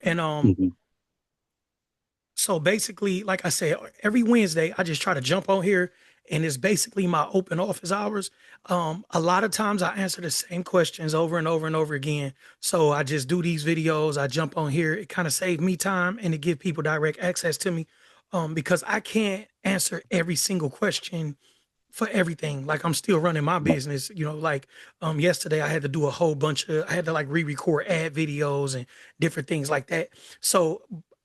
And Mhm. so basically, like I said, every Wednesday I just try to jump on here and it's basically my open office hours. A lot of times I answer the same questions over and over and over again. So I just do these videos, I jump on here. It kind of saves me time and it give people direct access to me. Because I can't answer every single question for everything. Like I'm still running my Right. business, like yesterday I had to do a whole bunch of I had to like re-record ad videos and different things like that. So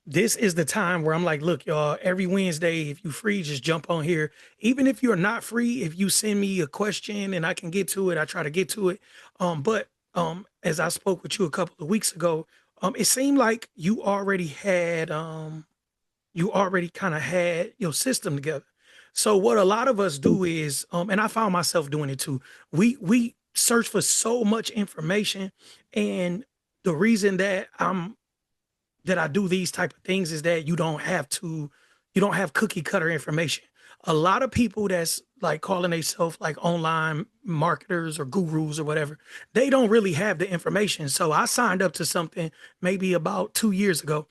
this is the time where I'm like, look, y'all, every Wednesday, if you free, just jump on here. Even if you're not free, if you send me a question and I can get to it, I try to get to it. But as I spoke with you a couple of weeks ago, it seemed like you already kind of had your system together. So what a lot of us do is, and I found myself doing it too. We search for so much information, and the reason that I do these type of things is that you don't have cookie cutter information. A lot of people that's like calling themselves like online marketers or gurus or whatever, they don't really have the information. So I signed up to something maybe about 2 years ago,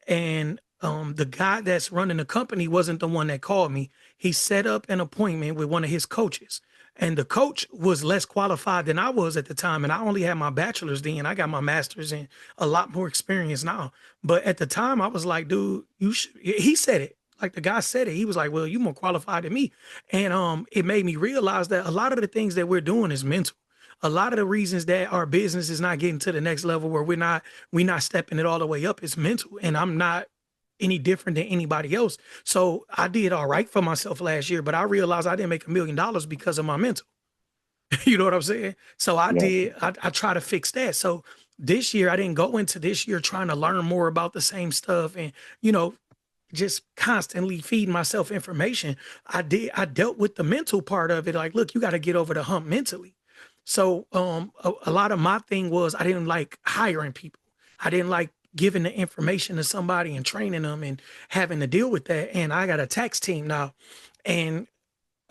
and the guy that's running the company wasn't the one that called me. He set up an appointment with one of his coaches. And the coach was less qualified than I was at the time. And I only had my bachelor's then. I got my master's and a lot more experience now. But at the time, I was like, dude, you should. He said it. Like the guy said it. He was like, well, you more qualified than me. And it made me realize that a lot of the things that we're doing is mental. A lot of the reasons that our business is not getting to the next level where we're not stepping it all the way up is mental. And I'm not any different than anybody else. So I did all right for myself last year, but I realized I didn't make $1 million because of my mental. You know what I'm saying? So Yeah. I try to fix that. So this year I didn't go into this year trying to learn more about the same stuff and, you know, just constantly feeding myself information. I dealt with the mental part of it. Like, look, you got to get over the hump mentally. So a lot of my thing was I didn't like hiring people. I didn't like giving the information to somebody and training them and having to deal with that. And I got a tax team now. And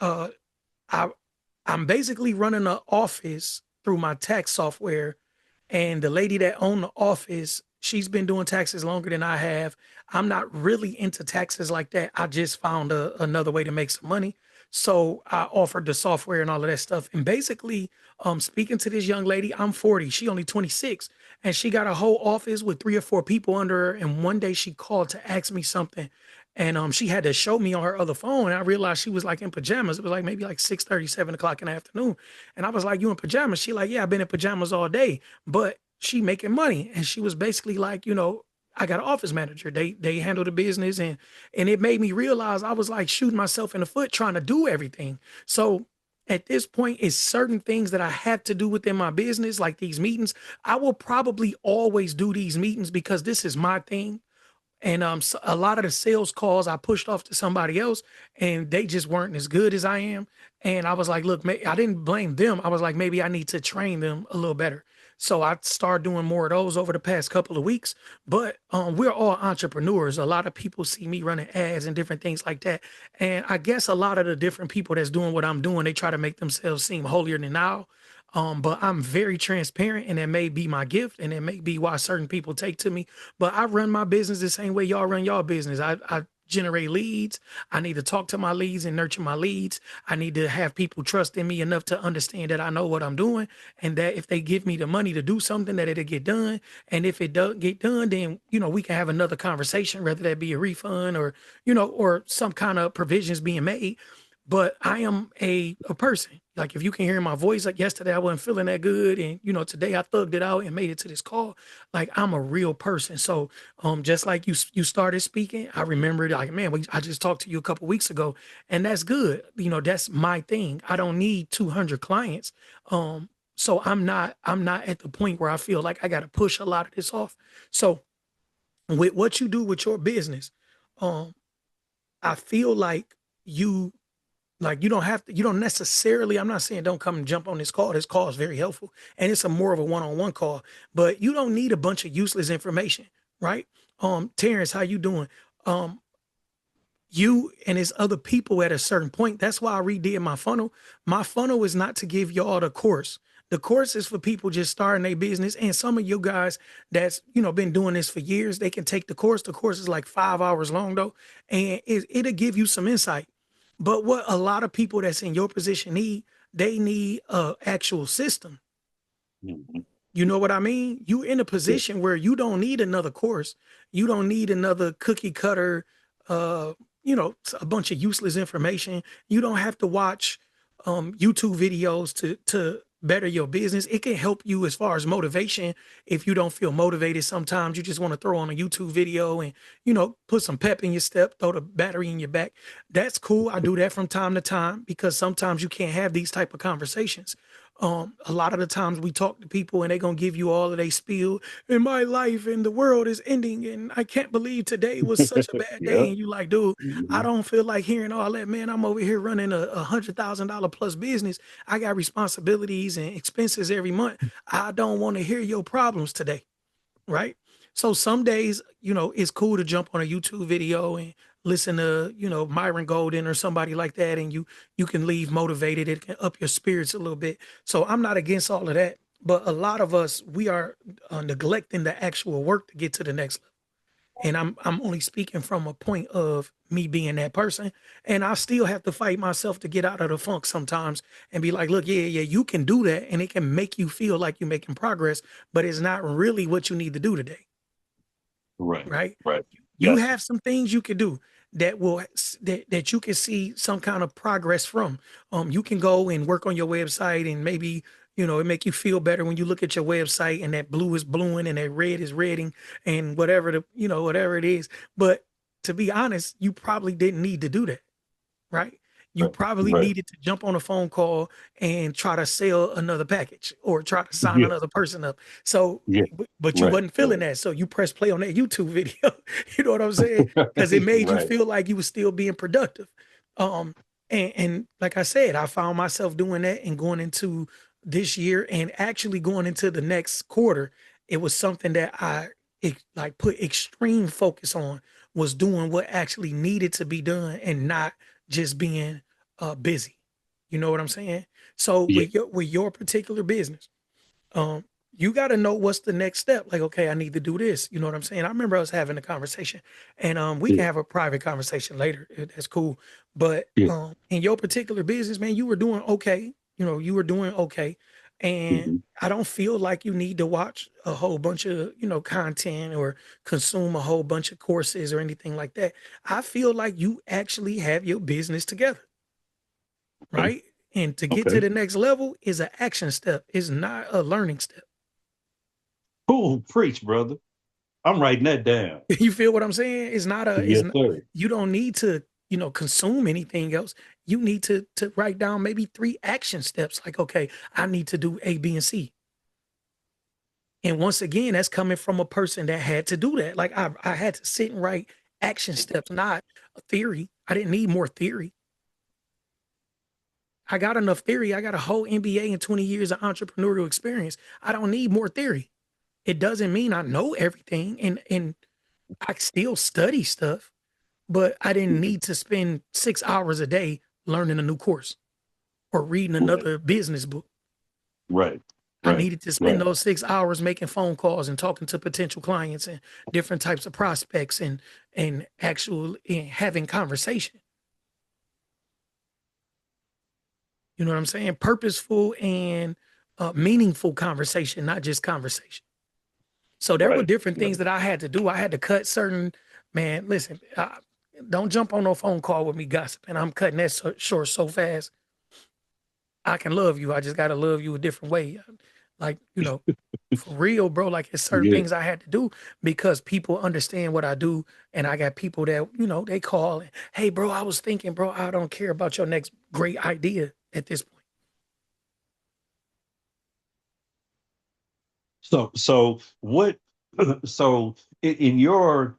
uh I I'm basically running an office through my tax software, and the lady that owned the office, she's been doing taxes longer than I have. I'm not really into taxes like that. I just found another way to make some money. So I offered the software and all of that stuff. And basically, speaking to this young lady, I'm 40, she only 26, and she got a whole office with 3 or 4 people under her. And one day she called to ask me something. And she had to show me on her other phone. And I realized she was like in pajamas. It was like maybe like 6:30, 7 o'clock in the afternoon. And I was like, you in pajamas? She like, yeah, I've been in pajamas all day, but she making money. And she was basically like, I got an office manager. They handle the business, and it made me realize I was like shooting myself in the foot trying to do everything. So at this point, it's certain things that I have to do within my business, like these meetings. I will probably always do these meetings because this is my thing. And so a lot of the sales calls I pushed off to somebody else, and they just weren't as good as I am. And I was like, look, I didn't blame them. I was like, maybe I need to train them a little better. So I started doing more of those over the past couple of weeks. But we're all entrepreneurs. A lot of people see me running ads and different things like that. And I guess a lot of the different people that's doing what I'm doing, they try to make themselves seem holier than thou. But I'm very transparent, and it may be my gift, and it may be why certain people take to me. But I run my business the same way y'all run y'all business. I generate leads. I need to talk to my leads and nurture my leads. I need to have people trust in me enough to understand that I know what I'm doing, and that if they give me the money to do something, that it'll get done. And if it doesn't get done, then we can have another conversation, whether that be a refund or or some kind of provisions being made. But I am a person. Like if you can hear my voice, like yesterday I wasn't feeling that good, and today I thugged it out and made it to this call. Like I'm a real person. So just like you started speaking, I remembered like, man, I just talked to you a couple weeks ago, and that's good. That's my thing. I don't need 200 clients. So I'm not at the point where I feel like I got to push a lot of this off. So with what you do with your business, um, I feel you you don't have to, you don't necessarily, I'm not saying don't come and jump on this call. This call is very helpful and it's a more of a one-on-one call, but you don't need a bunch of useless information, right? Terrence, how you doing? Um, you and his other people at a certain point. That's why I redid my funnel. My funnel is not to give y'all the course. The course is for people just starting a business. And some of you guys that's, been doing this for years, they can take the course. The course is like 5 hours long though, and it'll give you some insight. But what a lot of people that's in your position need, they need a actual system. Mhm. You know what I mean? You in a Yeah. position where you don't need another course. You don't need another cookie cutter, uh, a bunch of useless information. You don't have to watch YouTube videos to better your business. It can help you as far as motivation. If you don't feel motivated, sometimes you just want to throw on a YouTube video and put some pep in your step, throw the battery in your back. That's cool. I do that from time to time because sometimes you can't have these type of conversations. A lot of the times we talk to people and they're gonna give you all of they spiel in my life and the world is ending and I can't believe today was such a bad day. Yeah. And you like, dude, I Mhm. don't feel like hearing all that, man. I'm over here running a $100,000 plus business. I got responsibilities and expenses every month. I don't want to hear your problems today, right? So some days, it's cool to jump on a YouTube video and listen to, Myron Golden or somebody like that, and you can leave motivated. It can up your spirits a little bit. So I'm not against all of that, but a lot of us we are neglecting the actual work to get to the next level. And I'm only speaking from a point of me being that person, and I still have to fight myself to get out of the funk sometimes and be like, look, yeah, you can do that, and it can make you feel like you're making progress, but it's not really what you need to do today, Right. right? Right. You Gotcha. have some things you can do that you can see some kind of progress from. You can go and work on your website and maybe it make you feel better when you look at your website and that blue is bluing and that red is redding and whatever whatever it is. But to be honest, you probably didn't need to do that, right? You Right. probably Right. needed to jump on a phone call and try to sell another package or try to sign Yeah. another person up. So, Yeah. but you Right. wasn't feeling Right. that. So you press play on that YouTube video. You know what I'm saying? Because it made you Right. feel like you were still being productive. Um, and like I said, I found myself doing that and going into this year and actually going into the next quarter. It was something that like put extreme focus on was doing what actually needed to be done and not just being busy. You know what I'm saying? So Yeah. with your particular business, um, you got to know what's the next step. Like, okay, I need to do this. You know what I'm saying? I remember us having a conversation, and we Yeah. can have a private conversation later. That's cool. But Yeah. in your particular business, man, you were doing okay. You were doing okay, and Mhm. I don't feel like you need to watch a whole bunch of content or consume a whole bunch of courses or anything like that. I feel like you actually have your business together, Okay. right? And to get to Okay. the next level is an action step. It's not a learning step. Cool. Preach, brother. I'm writing that down. You feel what I'm saying? It's Yes, not, sir. you don't need to, consume anything else. You need to write down maybe 3 action steps. Like, okay, I need to do A, B, and C. And once again, that's coming from a person that had to do that. Like I had to sit and write action steps, not a theory. I didn't need more theory. I got enough theory. I got a whole MBA and 20 years of entrepreneurial experience. I don't need more theory. It doesn't mean I know everything and I still study stuff, but I didn't need to spend 6 hours a day learning a new course or reading Right. another business book. Right. I Right. needed to spend Right. those 6 hours making phone calls and talking to potential clients and different types of prospects and actual and having conversation. You know what I'm saying? Purposeful and meaningful conversation, not just conversation. So there were Right. different things Right. that I had to do. I had to cut certain, man, listen, don't jump on no phone call with me gossiping. I'm cutting that short so fast. I can love you. I just got to love you a different way. Like, for real, bro, like it's certain Yeah. things I had to do because people understand what I do. And I got people that, they call and, hey, bro, I was thinking, bro, I don't care about your next great idea at this point. So what? So in your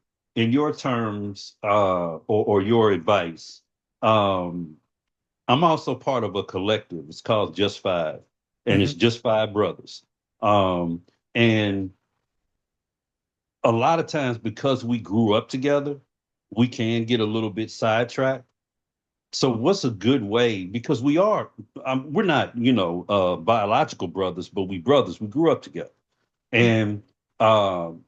terms, or your advice, um, I'm also part of a collective. It's called Just Five, and it's Mhm. just five brothers. Um, and a lot of times, because we grew up together, we can get a little bit sidetracked. So what's a good way? Because we're not, biological brothers, but we brothers. We grew up together, and um,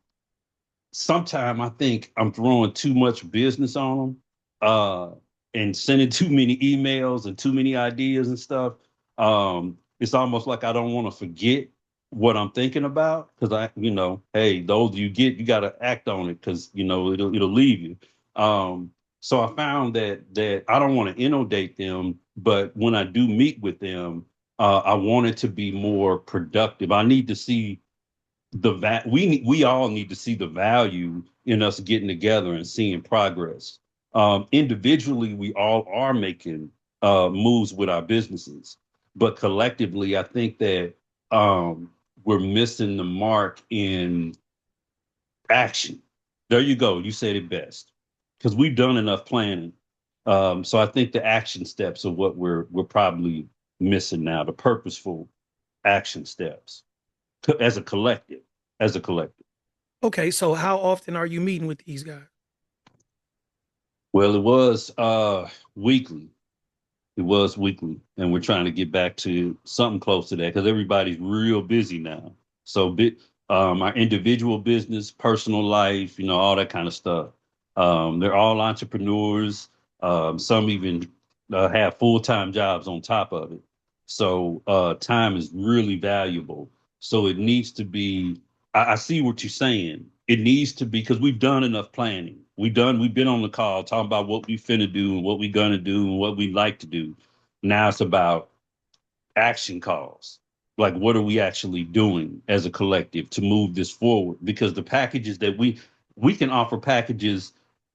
sometimes I think I'm throwing too much business on them, and sending too many emails and too many ideas and stuff. It's almost like I don't want to forget what I'm thinking about because hey, the older you get, you got to act on it because it'll leave you. So I found that I don't want to inundate them, but when I do meet with them, I want it to be more productive. I need to see we all need to see the value in us getting together and seeing progress. Individually, we all are making moves with our businesses, but collectively, I think that we're missing the mark in action. There you go. You said it best because we've done enough planning. So I think the action steps are what we're probably missing now. The purposeful action steps as a collective, as a collective. Okay, so how often are you meeting with these guys? Well, it was weekly. It was weekly, and we're trying to get back to something close to that because everybody's real busy now. So, our individual business, personal life, all that kind of stuff. They're all entrepreneurs. Some even have full-time jobs on top of it. So, time is really valuable. So it needs to be. I see what you're saying. It needs to be because we've done enough planning. We've been on the call talking about what we finna do and what we gonna do and what we like to do. Now it's about action calls. Like what are we actually doing as a collective to move this forward? Because the packages that we can offer packages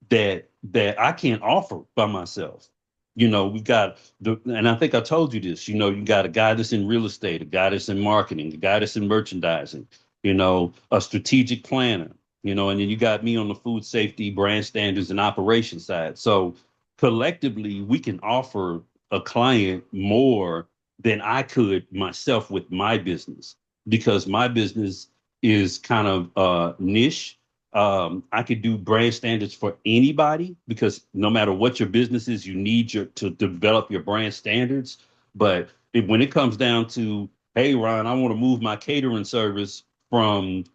that I can't offer by myself. We got and I think I told you this, you got a guy that's in real estate, a guy that's in marketing, a guy that's in merchandising, a strategic planner, and then you got me on the food safety, brand standards, and operations side. So collectively, we can offer a client more than I could myself with my business because my business is kind of niche. I could do brand standards for anybody because no matter what your business is, you need to develop your brand standards. But when it comes down to, hey, Ryan, I want to move my catering service from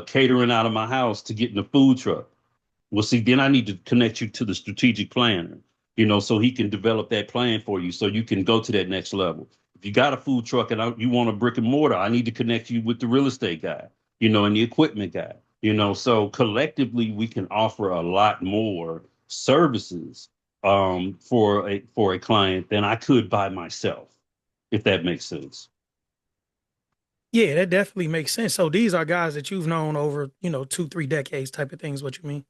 catering out of my house to getting a food truck. Well, see, then I need to connect you to the strategic planner, so he can develop that plan for you so you can go to that next level. If you got a food truck and you want a brick and mortar, I need to connect you with the real estate guy, and the equipment guy, so collectively we can offer a lot more services for a client than I could by myself, if that makes sense. Yeah, that definitely makes sense. So these are guys that you've known over, 2, 3 decades type of things, what you mean?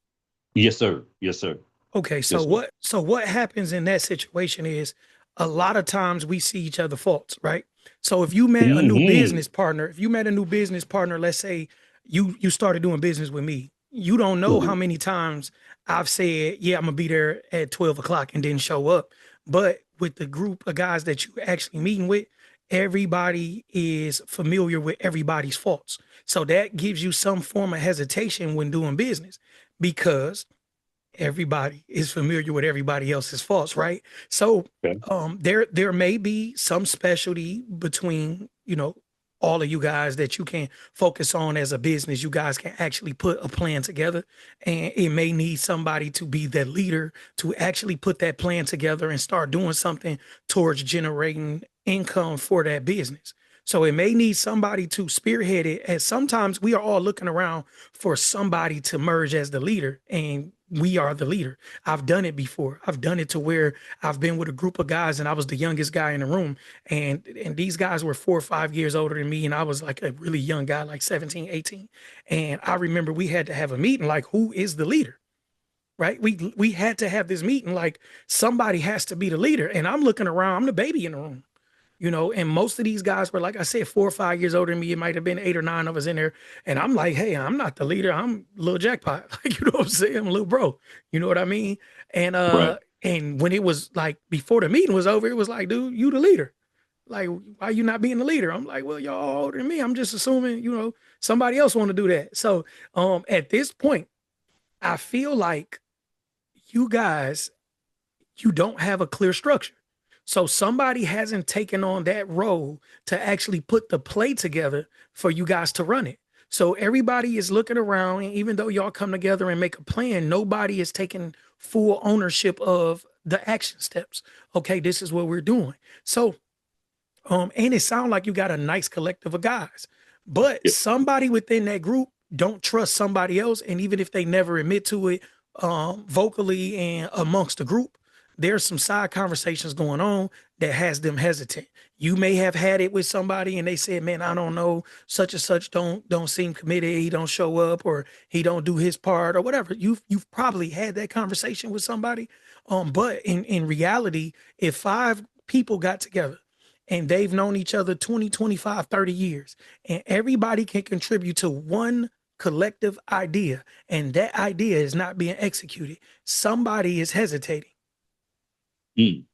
Yes, sir. Yes, sir. Okay, so Yes, sir. what happens in that situation is a lot of times we see each other faults, right? So if you met a new Hmm. business partner, if you met a new business partner, let's say you started doing business with me, you don't know how Hmm. many times I've said, yeah, I'm gonna be there at 12 o'clock and didn't show up. But with the group of guys that you actually meeting with, everybody is familiar with everybody's faults. So that gives you some form of hesitation when doing business because everybody is familiar with everybody else's faults, right? So Okay. there may be some specialty between, all of you guys that you can focus on as a business. You guys can actually put a plan together, and it may need somebody to be the leader to actually put that plan together and start doing something towards generating income for that business. So it may need somebody to spearhead it. And sometimes we are all looking around for somebody to merge as the leader, and we are the leader. I've done it before. I've done it to where I've been with a group of guys and I was the youngest guy in the room. And these guys were 4 or 5 years older than me. And I was like a really young guy, like 17, 18. And I remember we had to have a meeting like, who is the leader? Right? We had to have this meeting like somebody has to be the leader. And I'm looking around, I'm the baby in the room. And most of these guys were, like I said, 4 or 5 years older than me. It might have been 8 or 9 of us in there. And I'm like, hey, I'm not the leader. I'm little jackpot. Like, you know what I'm saying? I'm a little bro. You know what I mean? And Right. when it was like before the meeting was over, it was like, dude, you the leader. Like, why you not being the leader? I'm like, well, y'all all older than me. I'm just assuming, somebody else want to do that. So at this point, I feel like you guys you don't have a clear structure. So somebody hasn't taken on that role to actually put the play together for you guys to run it. So everybody is looking around, and even though y'all come together and make a plan, nobody is taking full ownership of the action steps. Okay, this is what we're doing. So and it sounds like you got a nice collective of guys, but Yeah. somebody within that group don't trust somebody else, and even if they never admit to it, vocally and amongst the group, there's some side conversations going on that has them hesitant. You may have had it with somebody, and they said, "Man, I don't know, such and such don't seem committed. He don't show up, or he don't do his part, or whatever." You've probably had that conversation with somebody, but in reality, if five people got together and they've known each other 20, 25, 30 years, and everybody can contribute to one collective idea, and that idea is not being executed, somebody is hesitating. Mm,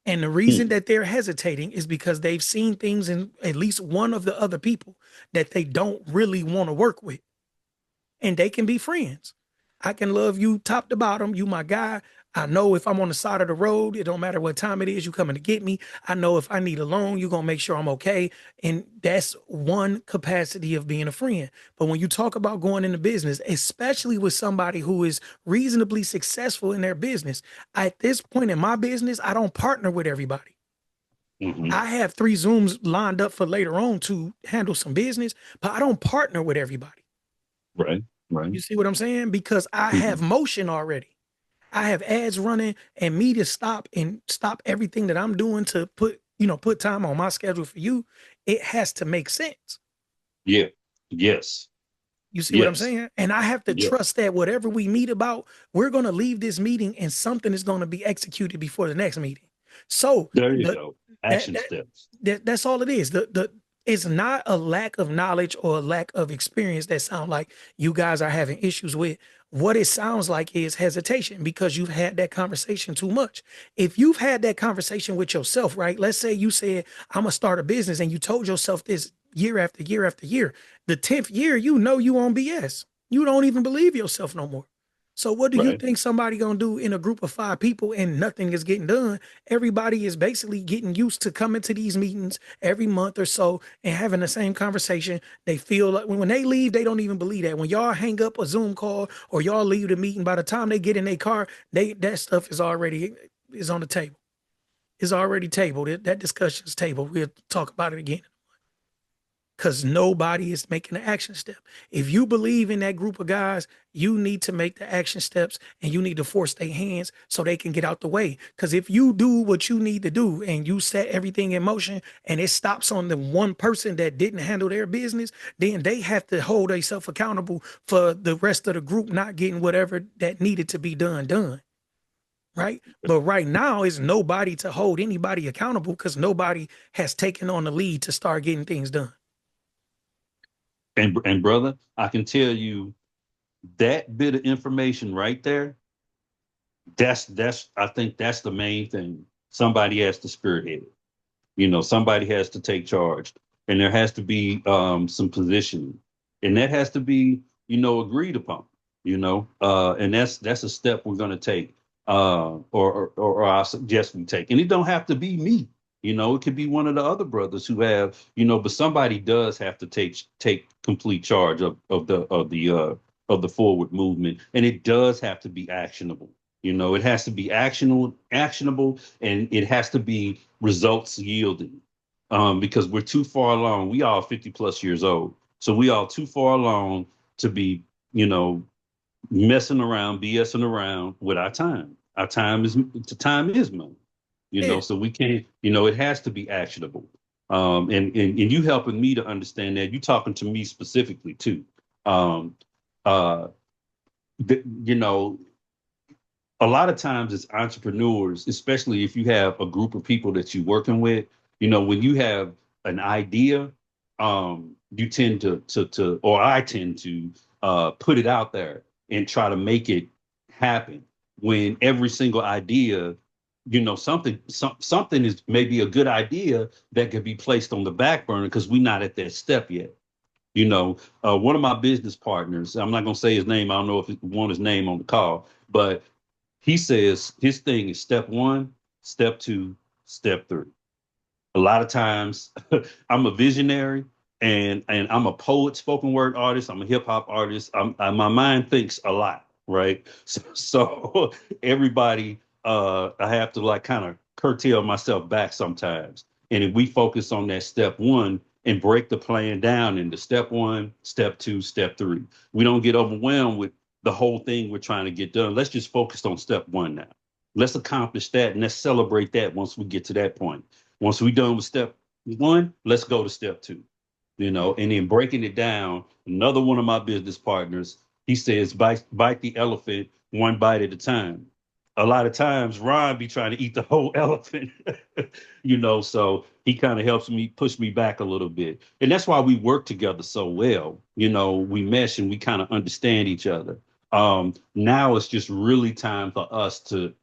And the reason mm, that they're hesitating is because they've seen things in at least one of the other people that they don't really want to work with, and they can be friends. I can love you top to bottom. You my guy. I know if I'm on the side of the road, it don't matter what time it is, you coming to get me. I know if I need a loan, you're gonna make sure I'm okay. And that's one capacity of being a friend. But when you talk about going into business, especially with somebody who is reasonably successful in their business, at this point in my business, I don't partner with everybody. hmm. I have 3 Zooms lined up for later on to handle some business, but I don't partner with everybody. Right, right. You see what I'm saying? Because I have Hmm. motion already. I have ads running, and me to stop everything that I'm doing to put time on my schedule for you. It has to make sense. Yeah. Yes. You see what I'm Yes. saying? And I have to Yeah. trust that whatever we meet about, we're going to leave this meeting and something is going to be executed before the next meeting. So There you the go. that Action that, steps. that's all it is. The It's not a lack of knowledge or a lack of experience that sound like you guys are having issues with. What it sounds like is hesitation because you've had that conversation too much. If you've had that conversation with yourself, right? Let's say you said, I'm gonna start a business, and you told yourself this year after year after year. The 10th year, you on BS. You don't even believe yourself no more. So what do you Right. think somebody gonna do in a group of 5 people and nothing is getting done? Everybody is basically getting used to coming to these meetings every month or so and having the same conversation. They feel like when they leave, they don't even believe that. When y'all hang up a Zoom call or y'all leave the meeting, by the time they get in their car, that stuff is on the table. It's already tabled. That discussion is tabled. We'll talk about it again because nobody is making the action step. If you believe in that group of guys, you need to make the action steps and you need to force their hands so they can get out the way. Because if you do what you need to do and you set everything in motion and it stops on the one person that didn't handle their business, then they have to hold themselves accountable for the rest of the group not getting whatever that needed to be done. Right. But right now, it's nobody to hold anybody accountable because nobody has taken on the lead to start getting things done. And brother, I can tell you that bit of information right there. That's I think that's the main thing. Somebody has to spearhead it. Somebody has to take charge, and there has to be some positioning, and that has to be agreed upon. And that's a step we're going to take, or I suggest we take, and it don't have to be me. It could be one of the other brothers who have, but somebody does have to take complete charge of the forward movement, and it does have to be actionable. It has to be actionable, and it has to be results yielding. Because we're too far along. We all 50 plus years old. So we all too far along to be, you know, messing around, BSing around with our time. Time is money. Yeah. So we can't, it has to be actionable. And you helping me to understand that. You talking to me specifically too. Um, uh, you know, a lot of times as entrepreneurs, especially if you have a group of people that you're working with, when you have an idea, you tend or I tend to put it out there and try to make it happen. When every single idea, something is maybe a good idea that could be placed on the back burner because we're not at that step yet. One of my business partners, I'm not going to say his name. I don't know if he want his name on the call, but he says his thing is step one, step two, step three. A lot of times I'm a visionary and I'm a poet, spoken word artist. I'm a hip hop artist. My mind thinks a lot, right? So everybody, I have to like kind of curtail myself back sometimes. And if we focus on that step one and break the plan down into step one, step two, step three, we don't get overwhelmed with the whole thing we're trying to get done. Let's just focus on step one now. Let's accomplish that and let's celebrate that once we get to that point. Once we're done with step one, let's go to step two, and then breaking it down. Another one of my business partners, he says, bite the elephant one bite at a time. A lot of times, Ron be trying to eat the whole elephant, so he kind of helps me push me back a little bit. And that's why we work together so well. We mesh and we kind of understand each other. Now it's just really time for us to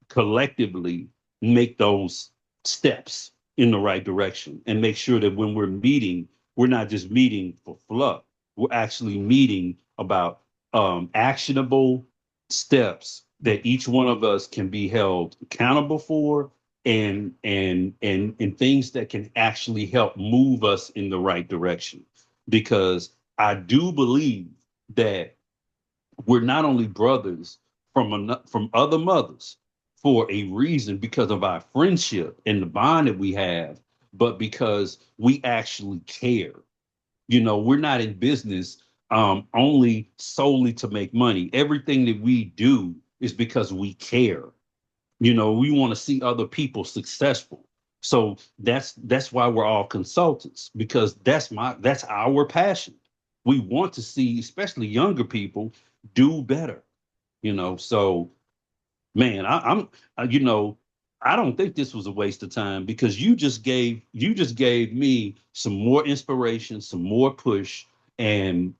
collectively make those steps in the right direction and make sure that when we're meeting, we're not just meeting for fluff. We're actually meeting about actionable steps that each one of us can be held accountable for and things that can actually help move us in the right direction. Because I do believe that we're not only brothers from other mothers for a reason because of our friendship and the bond that we have, but because we actually care. We're not in business only solely to make money. Everything that we do is because we care. We want to see other people successful. So that's why we're all consultants, because that's our passion. We want to see, especially younger people, do better. So man, I'm I don't think this was a waste of time because you just gave me some more inspiration, some more push, and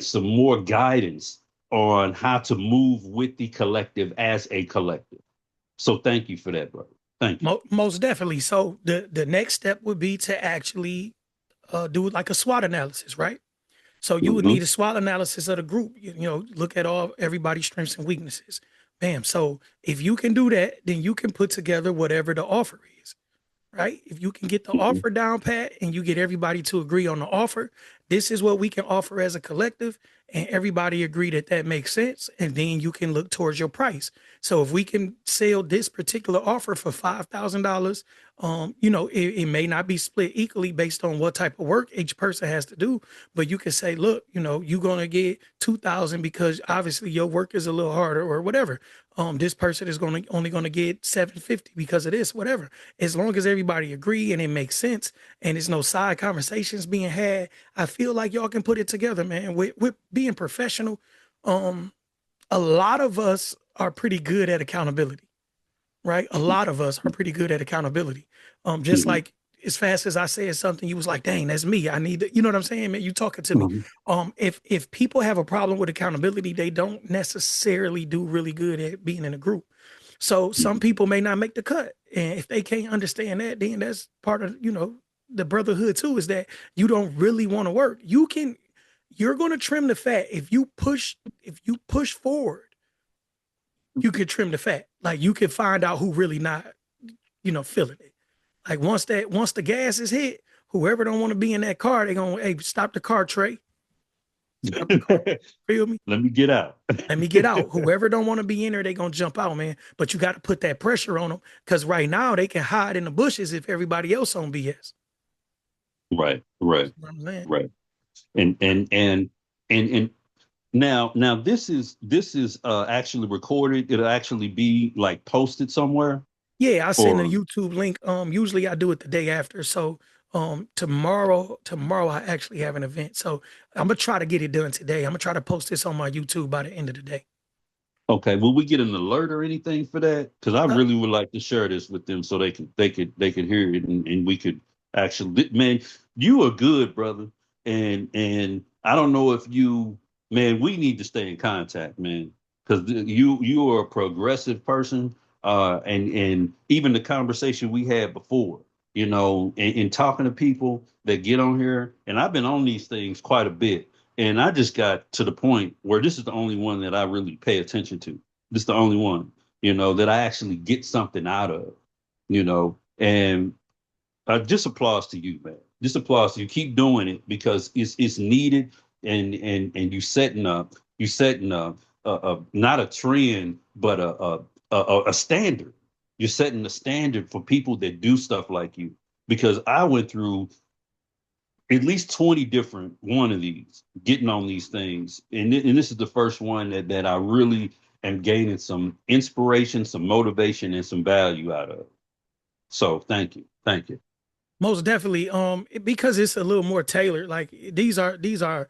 some more guidance on how to move with the collective as a collective. So thank you for that, brother. Thank you. Most definitely. So the next step would be to actually do like a SWOT analysis, right? So you would Hmm. need a SWOT analysis of the group. Look at all everybody's strengths and weaknesses. Bam. So if you can do that, then you can put together whatever the offer is, right? If you can get the Hmm. offer down pat and you get everybody to agree on the offer, this is what we can offer as a collective, and everybody agree that that makes sense, and then you can look towards your price. So if we can sell this particular offer for $5,000, it may not be split equally based on what type of work each person has to do, but you can say, look, you're gonna get 2,000 because obviously your work is a little harder or whatever. This person is only gonna get 750 because of this, whatever. As long as everybody agree and it makes sense and there's no side conversations being had, I feel like y'all can put it together, man. With being professional, um, a lot of us are pretty good at accountability, right? A lot of us are pretty good at accountability. Just Hmm. like as fast as I said something, you was like, "Dang, that's me. I need to," you know what I'm saying, man? You talking to me. Hmm. If people have a problem with accountability, they don't necessarily do really good at being in a group. So some people may not make the cut, and if they can't understand that, then that's part of the brotherhood too. Is that you don't really want to work? You're going to trim the fat if you push forward. You could trim the fat. Like you could find out who really not feeling it. Like once the gas is hit, whoever don't want to be in that car, they gonna hey stop the car, Trey. Stop the car. Feel me? Let me get out. Let me get out. Whoever don't want to be in there, they gonna jump out, man. But you got to put that pressure on them because right now they can hide in the bushes if everybody else on BS. Right, right, You know what I'm saying? right. And now this is actually recorded. It'll actually be like posted somewhere Yeah, I send a or YouTube link. Usually I do it the day after. So tomorrow I actually have an event. So I'm gonna try to get it done today. I'm gonna try to post this on my YouTube by the end of the day. okay. Will we get an alert or anything for that? Because I Uh, really would like to share this with them so they could hear it and we could actually man, you are good, brother. And I don't know if you man, we need to stay in contact, man. Because you are a progressive person. And even the conversation we had before, in talking to people that get on here, and I've been on these things quite a bit. And I just got to the point where this is the only one that I really pay attention to. This is the only one, that I actually get something out of, and just applause to you, man. Just applause to you. Keep doing it because it's needed, and you setting a not a trend, but a standard. You're setting the standard for people that do stuff like you. Because I went through at least 20 different one of these, getting on these things, and this is the first one that I really am gaining some inspiration, some motivation, and some value out of. So thank you. Most definitely. Because it's a little more tailored. Like these are a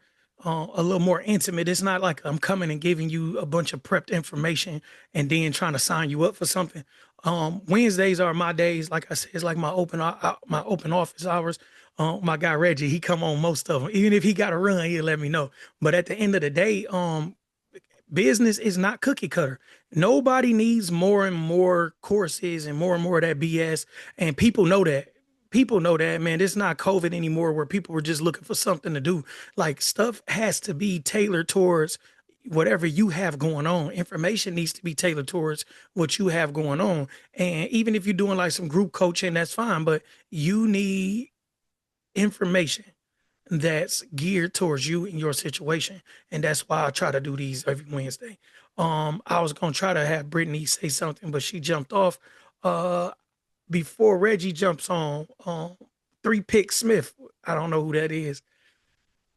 little more intimate. It's not like I'm coming and giving you a bunch of prepped information and then trying to sign you up for something. Wednesdays are my days. Like I said, it's like my open office hours. My guy Reggie, he come on most of them. Even if he got to run, he'll let me know. But at the end of the day, business is not cookie cutter. Nobody needs more and more courses and more of that BS. And people know that. People know that, man. It's not COVID anymore where people were just looking for something to do. Like stuff has to be tailored towards whatever you have going on. Information needs to be tailored towards what you have going on. And even if you're doing like some group coaching, that's fine. But you need information that's geared towards you and your situation. And that's why I try to do these every Wednesday. I was gonna try to have Brittany say something, but she jumped off. Uh Before Reggie jumps on, Three Pick Smith. I don't know who that is.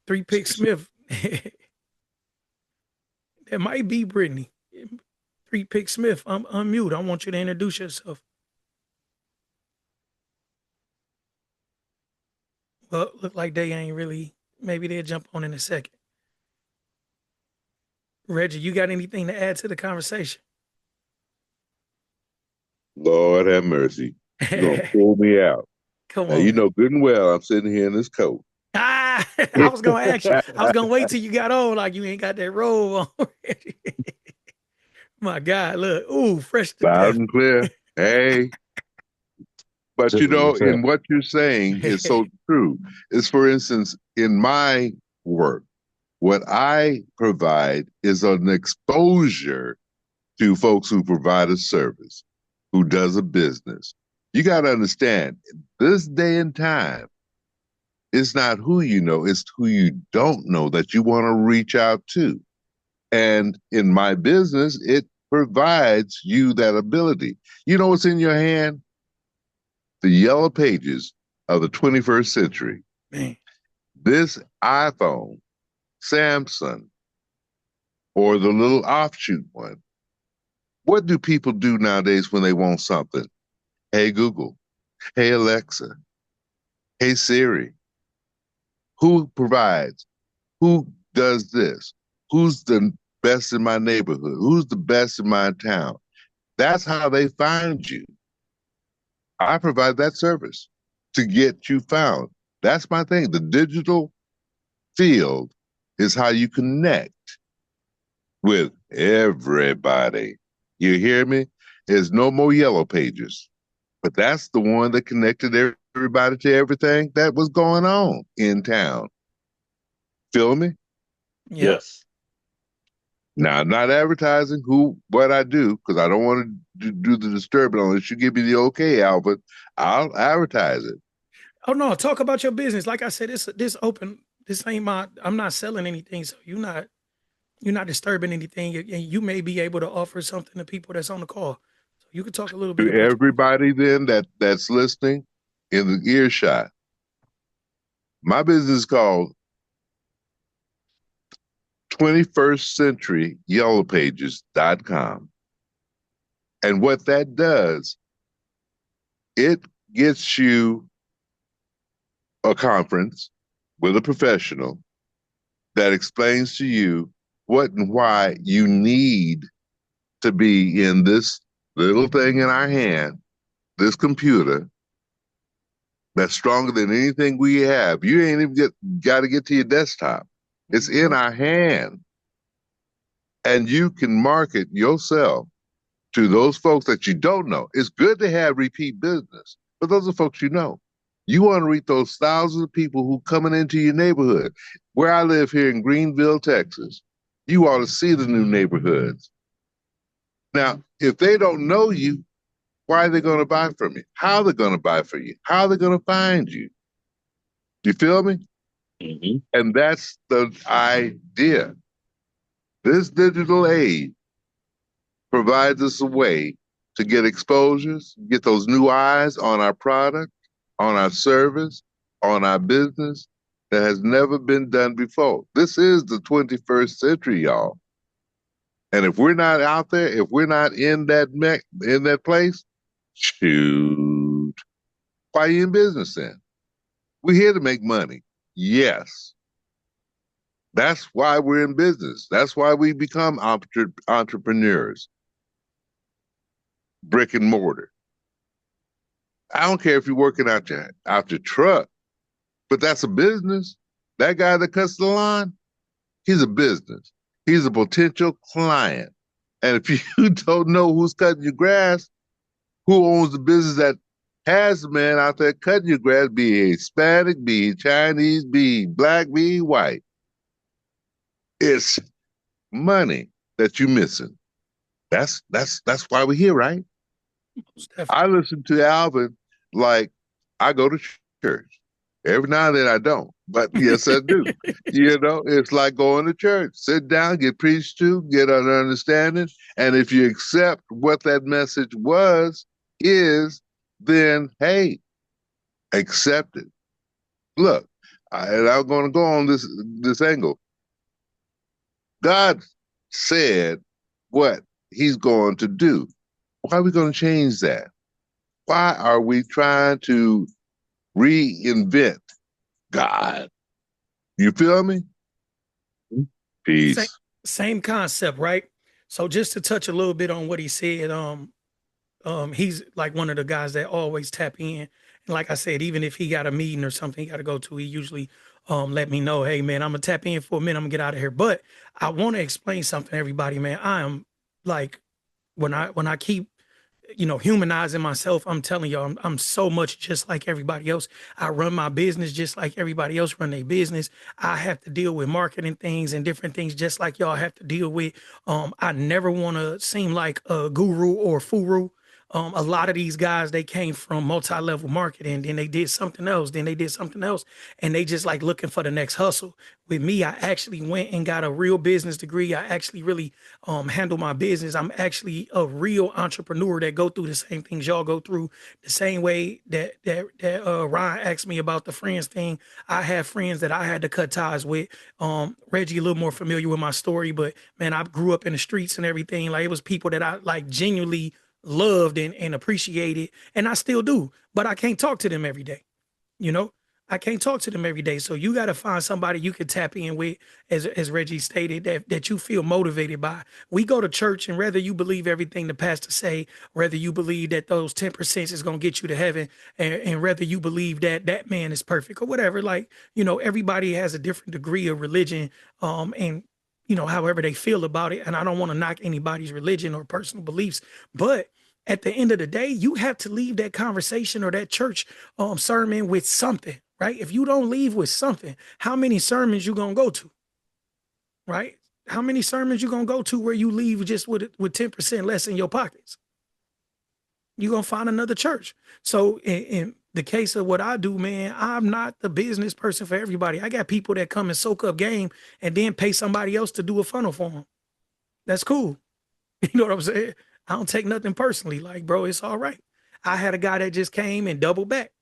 Three Pick Smith. That might be Brittany. Three Pick Smith. I'm unmute. I want you to introduce yourself. Well, look like they ain't really. Maybe they'll jump on in a second. Reggie, you got anything to add to the conversation? Lord have mercy. You're going to pull me out. Come Now, you on. know good and well I'm sitting here in this coat. Ah, I was gonna ask you. I was gonna wait till you got on, like you ain't got that robe on. My God, look, ooh, fresh to Loud death. and clear. Hey. But, Just what I'm saying. in what you're saying is so true. Is, for instance, in my work, what I provide is an exposure to folks who provide a service, who does a business. You got to understand, this day and time, it's not who you know, it's who you don't know that you want to reach out to. And in my business, it provides you that ability. You know what's in your hand? The yellow pages of the 21st century. Man, This iPhone, Samsung, or the little offshoot one. What do people do nowadays when they want something? Hey, Google. Hey, Alexa. Hey, Siri. Who provides? Who does this? Who's the best in my neighborhood? Who's the best in my town? That's how they find you. I provide that service to get you found. That's my thing. The digital field is how you connect with everybody. You hear me? There's no more yellow pages, but that's the one that connected everybody to everything that was going on in town. Feel me? yep. Yes. Now, I'm not advertising what I do because I don't want to do the disturbing unless you give me the okay, Albert. I'll advertise it. Oh no, talk about your business. Like I said, this open. This ain't my. I'm not selling anything, so you're not disturbing anything, and you may be able to offer something to people that's on the call. So you could talk a little bit To about your business. everybody then that's listening in the earshot, my business is called 21st Century Yellow Pages.com. And what that does, it gets you a conference with a professional that explains to you what and why you need to be in this little thing in our hand, this computer that's stronger than anything we have. You ain't even got to get to your desktop. It's in Mhm. our hand. And you can market yourself to those folks that you don't know. It's good to have repeat business, but those are folks you know. You want to reach those thousands of people who coming into your neighborhood. Where I live here in Greenville, Texas, you ought to see the new neighborhoods. Now, if they don't know you, why are they going to buy from you? How are they going to buy from you? How are they going to find you? You feel me? Mm-hmm. And that's the idea. This digital age provides us a way to get exposures, get those new eyes on our product, on our service, on our business that has never been done before. This is the 21st century, y'all. And if we're not out there, if we're not in that place, shoot, why are you in business then? We're here to make money. Yes. That's why we're in business. That's why we become entrepreneurs, brick and mortar. I don't care if you're working out your truck, but that's a business. That guy that cuts the lawn, he's a business. He's a potential client. And if you don't know who's cutting your grass, who owns the business that has the man out there cutting your grass, be he Hispanic, be he Chinese, be he black, be he white, it's money that you're missing. That's why we're here, right? I listen to Alvin like I go to church. Every now and then I don't, but yes, I do. It's like going to church. Sit down, get preached to, get an understanding. And if you accept what that message is, then hey, accept it. Look, and I'm going to go on this angle. God said what he's going to do. Why are we going to change that? Why are we trying to reinvent God? You feel me? Peace. Same concept, right? So just to touch a little bit on what he said, he's like one of the guys that always tap in. And like I said, even if he got a meeting or something he got to go to, he usually let me know, hey man, I'm gonna tap in for a minute, I'm gonna get out of here. But I want to explain something to everybody, man. I am like when I keep humanizing myself, I'm telling y'all, I'm so much just like everybody else. I run my business just like everybody else run their business. I have to deal with marketing things and different things just like y'all have to deal with. I never want to seem like a guru or furu. A lot of these guys, they came from multi-level marketing, then they did something else, then they did something else, and they just like looking for the next hustle. With me, I actually went and got a real business degree. I actually really handle my business. I'm actually a real entrepreneur that go through the same things y'all go through. The same way that Ryan asked me about the friends thing. I have friends that I had to cut ties with. Reggie a little more familiar with my story, but man, I grew up in the streets and everything. Like it was people that I like genuinely loved and appreciated, and I still do, but I can't talk to them every day. You know, I can't talk to them every day. So you got to find somebody you can tap in with, as Reggie stated, that you feel motivated by. We go to church, and whether you believe everything the pastor say, whether you believe that those 10% is going to get you to heaven, and whether you believe that that man is perfect or whatever, like, everybody has a different degree of religion, and however they feel about it. And I don't want to knock anybody's religion or personal beliefs, but at the end of the day, you have to leave that conversation or that church sermon with something, right? If you don't leave with something, how many sermons you gonna go to, right? How many sermons you gonna go to where you leave just with 10% less in your pockets? You're gonna find another church. So in the case of what I do, man, I'm not the business person for everybody. I got people that come and soak up game and then pay somebody else to do a funnel for them. That's cool. You know what I'm saying? I don't take nothing personally. Like, bro, it's all right. I had a guy that just came and doubled back.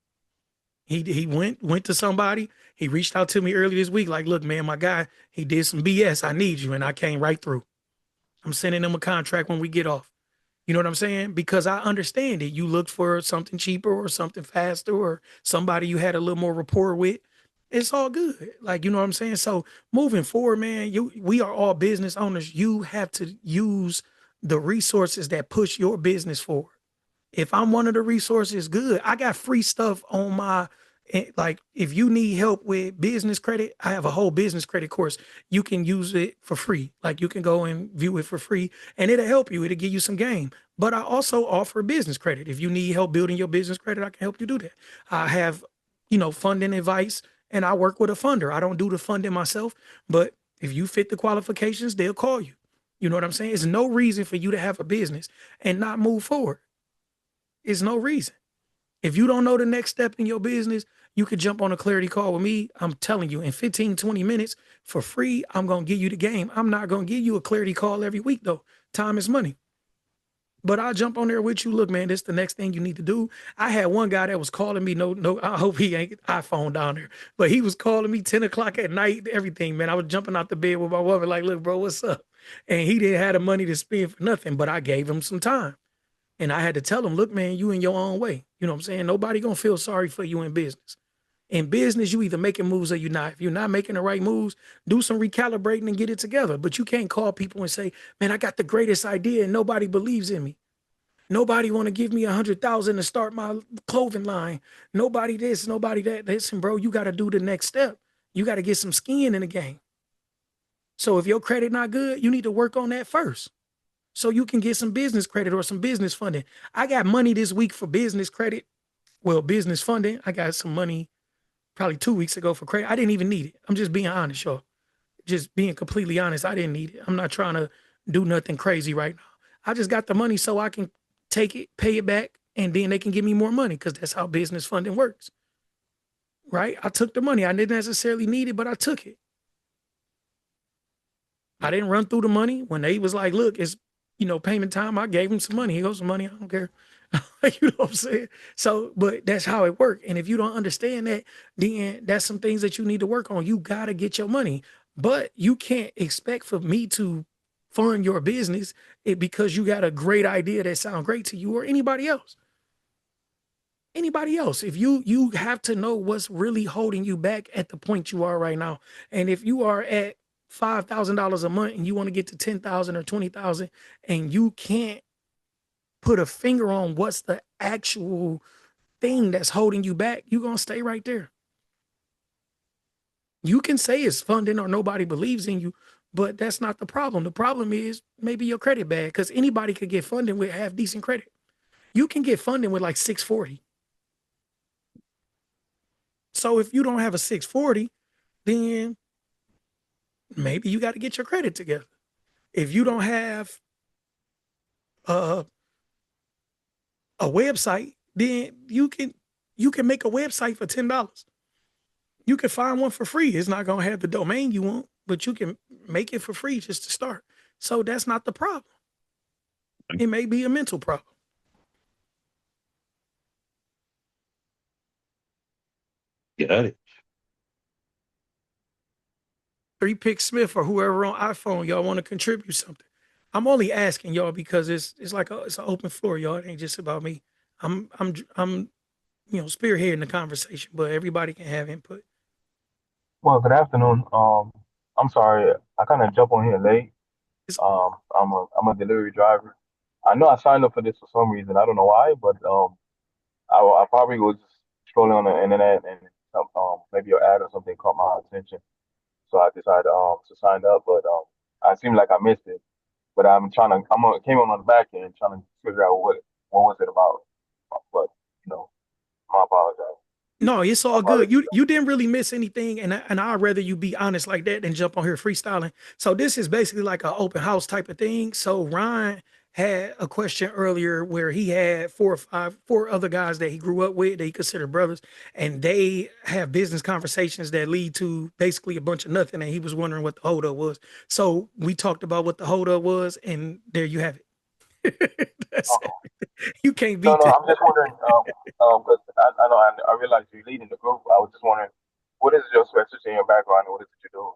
He went to somebody. He reached out to me earlier this week. Like, look, man, my guy, he did some BS. I need you, and I came right through. I'm sending him a contract when we get off. You know what I'm saying? Because I understand it. You looked for something cheaper or something faster or somebody you had a little more rapport with. It's all good. Like, you know what I'm saying? So moving forward, man, we are all business owners. You have to use the resources that push your business forward. If I'm one of the resources, good. I got free stuff on my, like, if you need help with business credit, I have a whole business credit course. You can use it for free. Like, you can go and view it for free and it'll help you. It'll give you some game. But I also offer business credit. If you need help building your business credit, I can help you do that. I have, funding advice, and I work with a funder. I don't do the funding myself, but if you fit the qualifications, they'll call you. You know what I'm saying? There's no reason for you to have a business and not move forward. It's no reason. If you don't know the next step in your business, you could jump on a clarity call with me. I'm telling you, in 15, 20 minutes for free, I'm going to give you the game. I'm not going to give you a clarity call every week, though. Time is money. But I'll jump on there with you. Look, man, this is the next thing you need to do. I had one guy that was calling me. No, I hope he ain't iPhone down there. But he was calling me 10 o'clock at night, everything, man. I was jumping out the bed with my woman, like, look, bro, what's up? And he didn't have the money to spend for nothing, but I gave him some time. And I had to tell him, look, man, you in your own way. You know what I'm saying? Nobody gonna feel sorry for you in business. In business, you either making moves or you're not. If you're not making the right moves, do some recalibrating and get it together. But you can't call people and say, man, I got the greatest idea and nobody believes in me. Nobody want to give me 100,000 to start my clothing line. Nobody this, nobody that. Listen, bro, you got to do the next step. You got to get some skin in the game. So if your credit not good, you need to work on that first, so you can get some business credit or some business funding. I got money this week for business credit. Well, business funding. I got some money probably 2 weeks ago for credit. I didn't even need it. I'm just being honest, y'all. Just being completely honest. I didn't need it. I'm not trying to do nothing crazy right now. I just got the money so I can take it, pay it back, and then they can give me more money, because that's how business funding works. Right? I took the money. I didn't necessarily need it, but I took it. I didn't run through the money. When they was like, look, it's, payment time, I gave him some money. He goes, some money, I don't care. You know what I'm saying? So, but that's how it worked. And if you don't understand that, then that's some things that you need to work on. You got to get your money. But you can't expect for me to fund your business because you got a great idea that sounds great to you, or anybody else. Anybody else. If you have to know what's really holding you back at the point you are right now. And if you are at $5,000 a month and you want to get to 10,000 or 20,000, and you can't put a finger on what's the actual thing that's holding you back, you're going to stay right there. You can say it's funding or nobody believes in you, but that's not the problem. The problem is maybe your credit bad, because anybody could get funding with half decent credit. You can get funding with like 640. So if you don't have a 640, then maybe you got to get your credit together. If you don't have a website, then you can make a website for $10. You can find one for free. It's not going to have the domain you want, but you can make it for free just to start. So that's not the problem. It may be a mental problem. Got it. 3Pick Smith or whoever on iPhone, y'all want to contribute something. I'm only asking y'all because it's like it's an open floor, y'all. It ain't just about me. I'm spearheading the conversation, but everybody can have input. Well, good afternoon. I'm sorry, I kind of jump on here late. It's, I'm a delivery driver. I know I signed up for this for some reason. I don't know why, but I probably was just scrolling on the internet, and maybe your ad or something caught my attention, so I decided to sign up. But I seemed like I missed it. But came on the back end trying to figure out what was it about. But you know, I apologize. No, it's I all good. apologize. You didn't really miss anything, and I'd rather you be honest like that than jump on here freestyling. So this is basically like an open house type of thing. So Ryan had a question earlier where he had four other guys that he grew up with that he considered brothers, and they have business conversations that lead to basically a bunch of nothing. And he was wondering what the holdup was. So we talked about what the holdup was, and there you have it. That's Okay. it. You can't No, beat no, that. I'm just wondering, because I know I realize you're leading the group. I was just wondering, what is your specialty in your background, and what is it you do?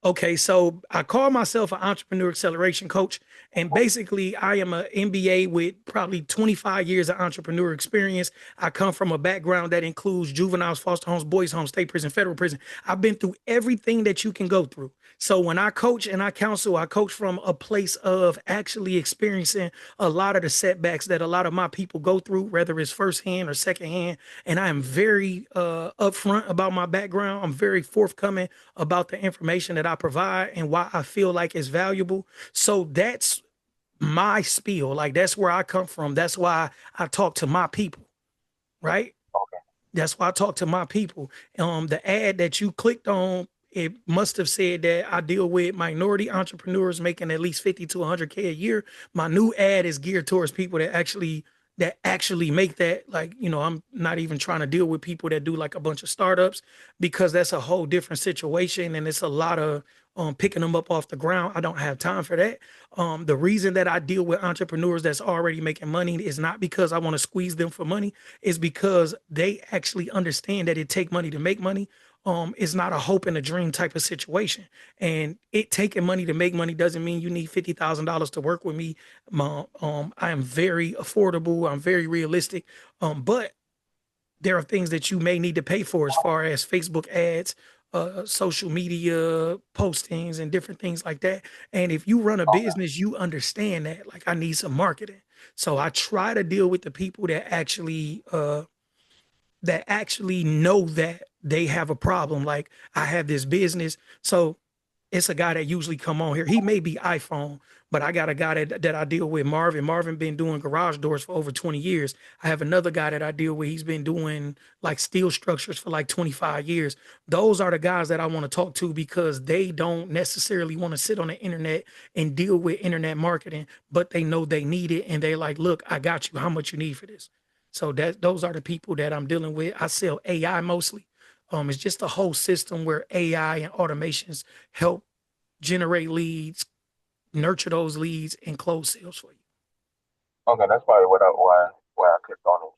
Okay, so I call myself an entrepreneur acceleration coach, and basically I am an MBA with probably 25 years of entrepreneur experience. I come from a background that includes juveniles, foster homes, boys homes, state prison, federal prison. I've been through everything that you can go through. So when I coach and I counsel, I coach from a place of actually experiencing a lot of the setbacks that a lot of my people go through, whether it's firsthand or secondhand. And I am very upfront about my background. I'm very forthcoming about the information that I provide and why I feel like it's valuable. So that's my spiel. Like that's where I come from. That's why I talk to my people, right? Okay. That's why I talk to my people. The ad that you clicked on it must have said that I deal with minority entrepreneurs making at least 50 to 100K a year. My new ad is geared towards people that actually make that. Like, I'm not even trying to deal with people that do like a bunch of startups, because that's a whole different situation and it's a lot of picking them up off the ground. I don't have time for that. The reason that I deal with entrepreneurs that's already making money is not because I want to squeeze them for money. It's because they actually understand that it take money to make money. It's not a hope and a dream type of situation. And it taking money to make money doesn't mean you need $50,000 to work with me. I am very affordable. I'm very realistic. But there are things that you may need to pay for as far as Facebook ads, social media postings, and different things like that. And if you run a business, you understand that. Like, I need some marketing. So I try to deal with the people that actually know that they have a problem. Like, I have this business. So it's a guy that usually come on here. He may be iPhone, but I got a guy that I deal with, Marvin. Marvin been doing garage doors for over 20 years. I have another guy that I deal with. He's been doing like steel structures for like 25 years. Those are the guys that I want to talk to because they don't necessarily want to sit on the internet and deal with internet marketing, but they know they need it. And they like, look, I got you. How much you need for this? So those are the people that I'm dealing with. I sell AI mostly. It's just a whole system where AI and automations help generate leads, nurture those leads, and close sales for you. Okay, that's probably why I clicked on it.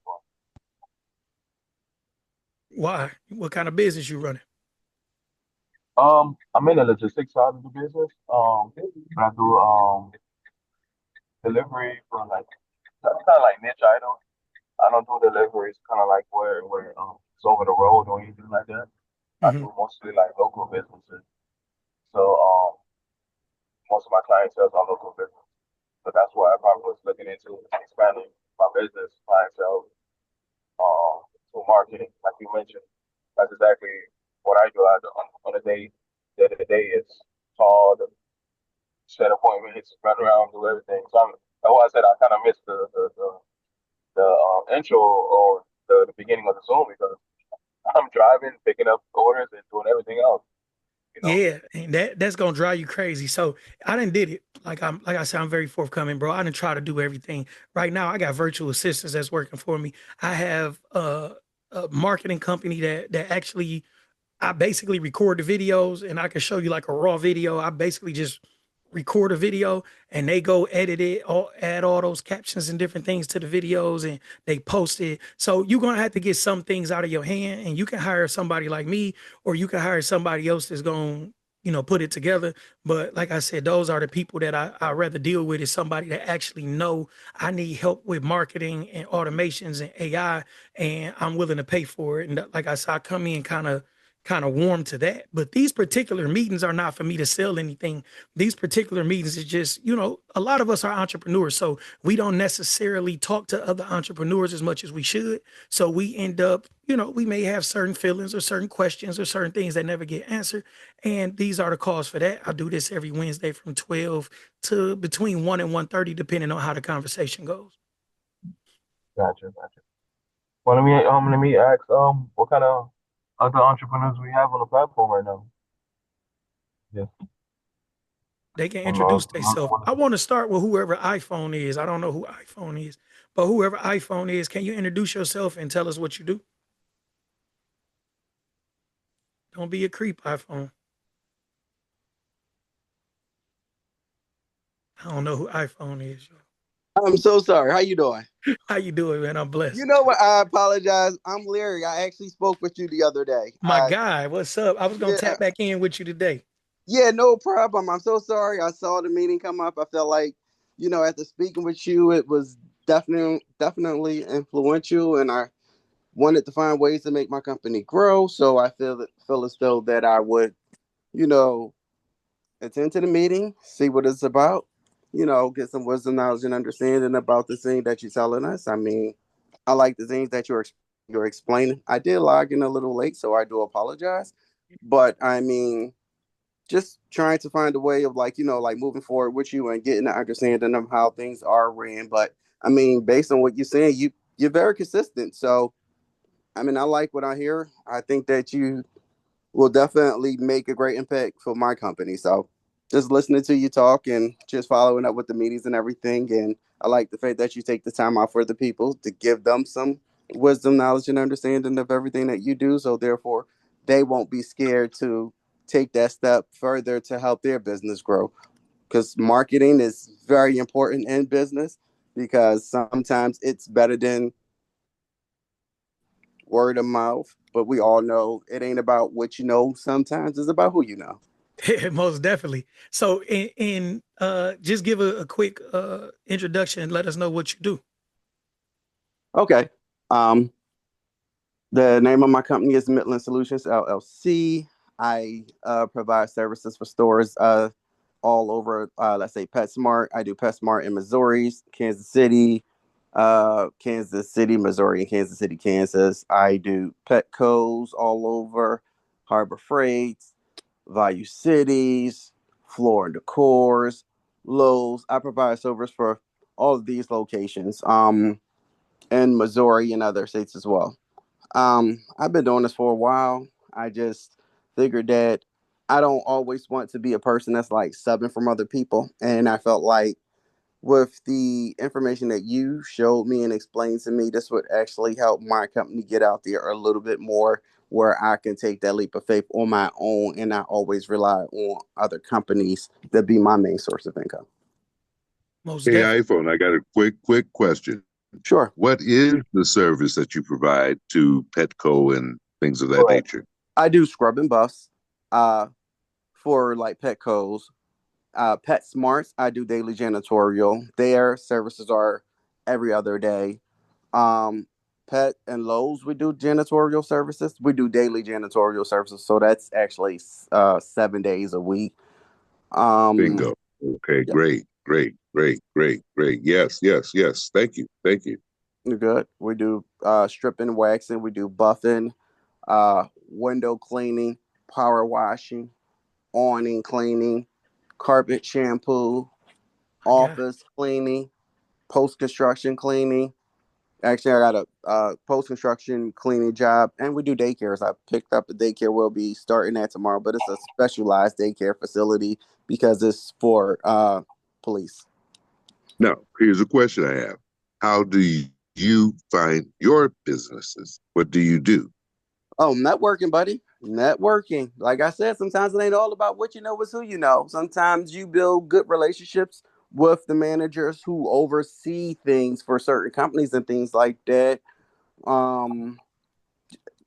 Why? What kind of business you running? I'm in the logistics side of the business. But I do delivery for like kind of like niche items. I don't do deliveries kind of like where it's over the road or anything like that. I Hmm. do mostly like local businesses. So most of my clientele are local business. So that's why I probably was looking into expanding my business clientele to marketing, like you mentioned. That's exactly what I do. On a day to day, it's call, set appointments, run around, do everything. So that's why I said I kind of missed the intro or the beginning of the Zoom because I'm driving, picking up orders, and doing everything else. You know. Yeah, and that's gonna drive you crazy. So I done did it. Like I said, I'm very forthcoming, bro. I didn't try to do everything. Right now, I got virtual assistants that's working for me. I have a marketing company that actually I basically record the videos and I can show you like a raw video. I basically just record a video and they go edit it, add all those captions and different things to the videos and they post it. So you're gonna have to get some things out of your hand and you can hire somebody like me or you can hire somebody else that's gonna put it together. But like I said, those are the people that I rather deal with is somebody that actually know I need help with marketing and automations and AI and I'm willing to pay for it. And like I said, I come in kind of warm to that. But these particular meetings are not for me to sell anything. These particular meetings is just, a lot of us are entrepreneurs. So we don't necessarily talk to other entrepreneurs as much as we should. So we end up, we may have certain feelings or certain questions or certain things that never get answered. And these are the calls for that. I do this every Wednesday from 12 to between 1 and 1:30, depending on how the conversation goes. Gotcha. Well, let me ask what kind of other entrepreneurs we have on the platform right now? Yes. They can On the, introduce themselves. I want to start with whoever iPhone is. I don't know who iPhone is, but whoever iPhone is, can you introduce yourself and tell us what you do? Don't be a creep, iPhone. I don't know who iPhone is. I'm so sorry. How you doing? How you doing, man? I'm You blessed. know what? I apologize. I'm Larry. I actually spoke with you the other day. My guy, what's up? I was gonna Yeah, tap back in with you today. yeah, no problem. I'm so sorry. I saw the meeting come up. I felt like, after speaking with you, it was definitely influential, and I wanted to find ways to make my company grow. So I feel as though that I would, you know, attend to the meeting, see what it's about, get some wisdom, knowledge, and understanding about the thing that you're telling us. I mean, I like the things that you're explaining. I did log in a little late, so I do apologize. But I mean, just trying to find a way of like moving forward with you and getting an understanding of how things are ran. But I mean, based on what you're saying, you're very consistent. So I mean, I like what I hear. I think that will definitely make a great impact for my company. So just listening to you talk and just following up with the meetings and everything. And I like the fact that you take the time out for the people to give them some wisdom, knowledge, and understanding of everything that you do. So therefore, they won't be scared to take that step further to help their business grow. Because marketing is very important in business because sometimes it's better than word of mouth. But we all know it ain't about what you know. Sometimes it's about who you know. Most definitely. So, just give a quick introduction and let us know what you do. Okay. Um, the name of my company is Midland Solutions LLC. I provide services for stores all over, let's say PetSmart. I do PetSmart in Missouri, Kansas City, Missouri, and Kansas City, Kansas. I do Petco's all over, Harbor Freights, Value Cities, Floor and Decors, Lowe's. I provide service for all of these locations in Missouri and other states as well. I've been doing this for a while. I just figured that I don't always want to be a person that's like subbing from other people. And I felt like with the information that you showed me and explained to me, this would actually help my company get out there a little bit more where I can take that leap of faith on my own and not always rely on other companies to be my main source of income. Most Hey, definitely. iPhone, I got a quick question. Sure. What is the service that you provide to Petco and things of that All right. nature? I do scrub and buffs for like Petco's. Pet Smarts, I do daily janitorial. Their services are every other day. Um, Pet and Lowe's, we do janitorial services. We do daily janitorial services, so that's actually 7 days a week. Um, Bingo. Okay, yep, great. Yes. Thank you. you're good. We do stripping, waxing. We do buffing, window cleaning, power washing, awning cleaning, carpet shampoo, My God. office cleaning, post construction cleaning. Actually, I got a post construction cleaning job, and we do daycares. I picked up a daycare. We'll be starting that tomorrow, but it's a specialized daycare facility because it's for police. Now, here's a question I have. How do you find your businesses? What do you do? Oh, networking, buddy. Networking. Like I said, sometimes it ain't all about what you know, it's who you know. Sometimes you build good relationships with the managers who oversee things for certain companies and things like that. Um,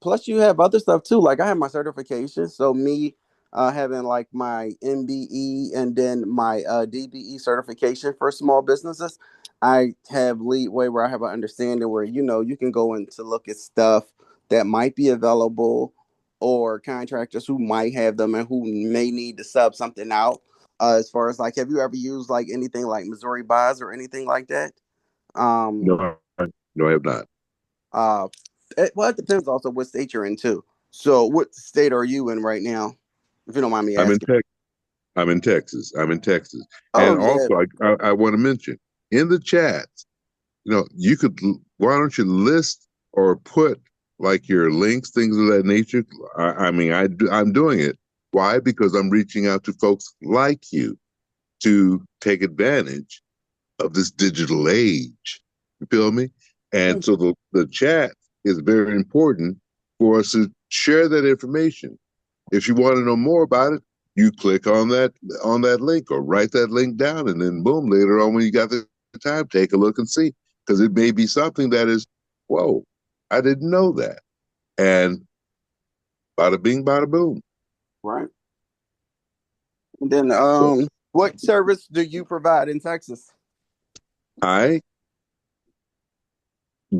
Plus you have other stuff too. Like I have my certification, so me having like my MBE and then my DBE certification for small businesses, I have leadway where I have an understanding where you can go in to look at stuff that might be available or contractors who might have them and who may need to sub something out. As far as like, have you ever used like anything like Missouri Buys or anything like that? Um, No, no, I have not. uh, well, it depends also what state you're in too. So, what state are you in right now, if you don't mind me I'm in asking? Texas. I'm in Texas. Oh And yeah, also, I want to mention in the chat, you could, why don't you list or put like your links, things of that nature? I mean, I'm doing it. Why? Because I'm reaching out to folks like you to take advantage of this digital age. You feel me? And so the chat is very important for us to share that information. If you want to know more about it, you click on that link or write that link down, and then boom, later on when you got the time, take a look and see, because it may be something that is, whoa, I didn't know that, and bada bing, bada boom. right. And then, So what service do you provide in Texas? I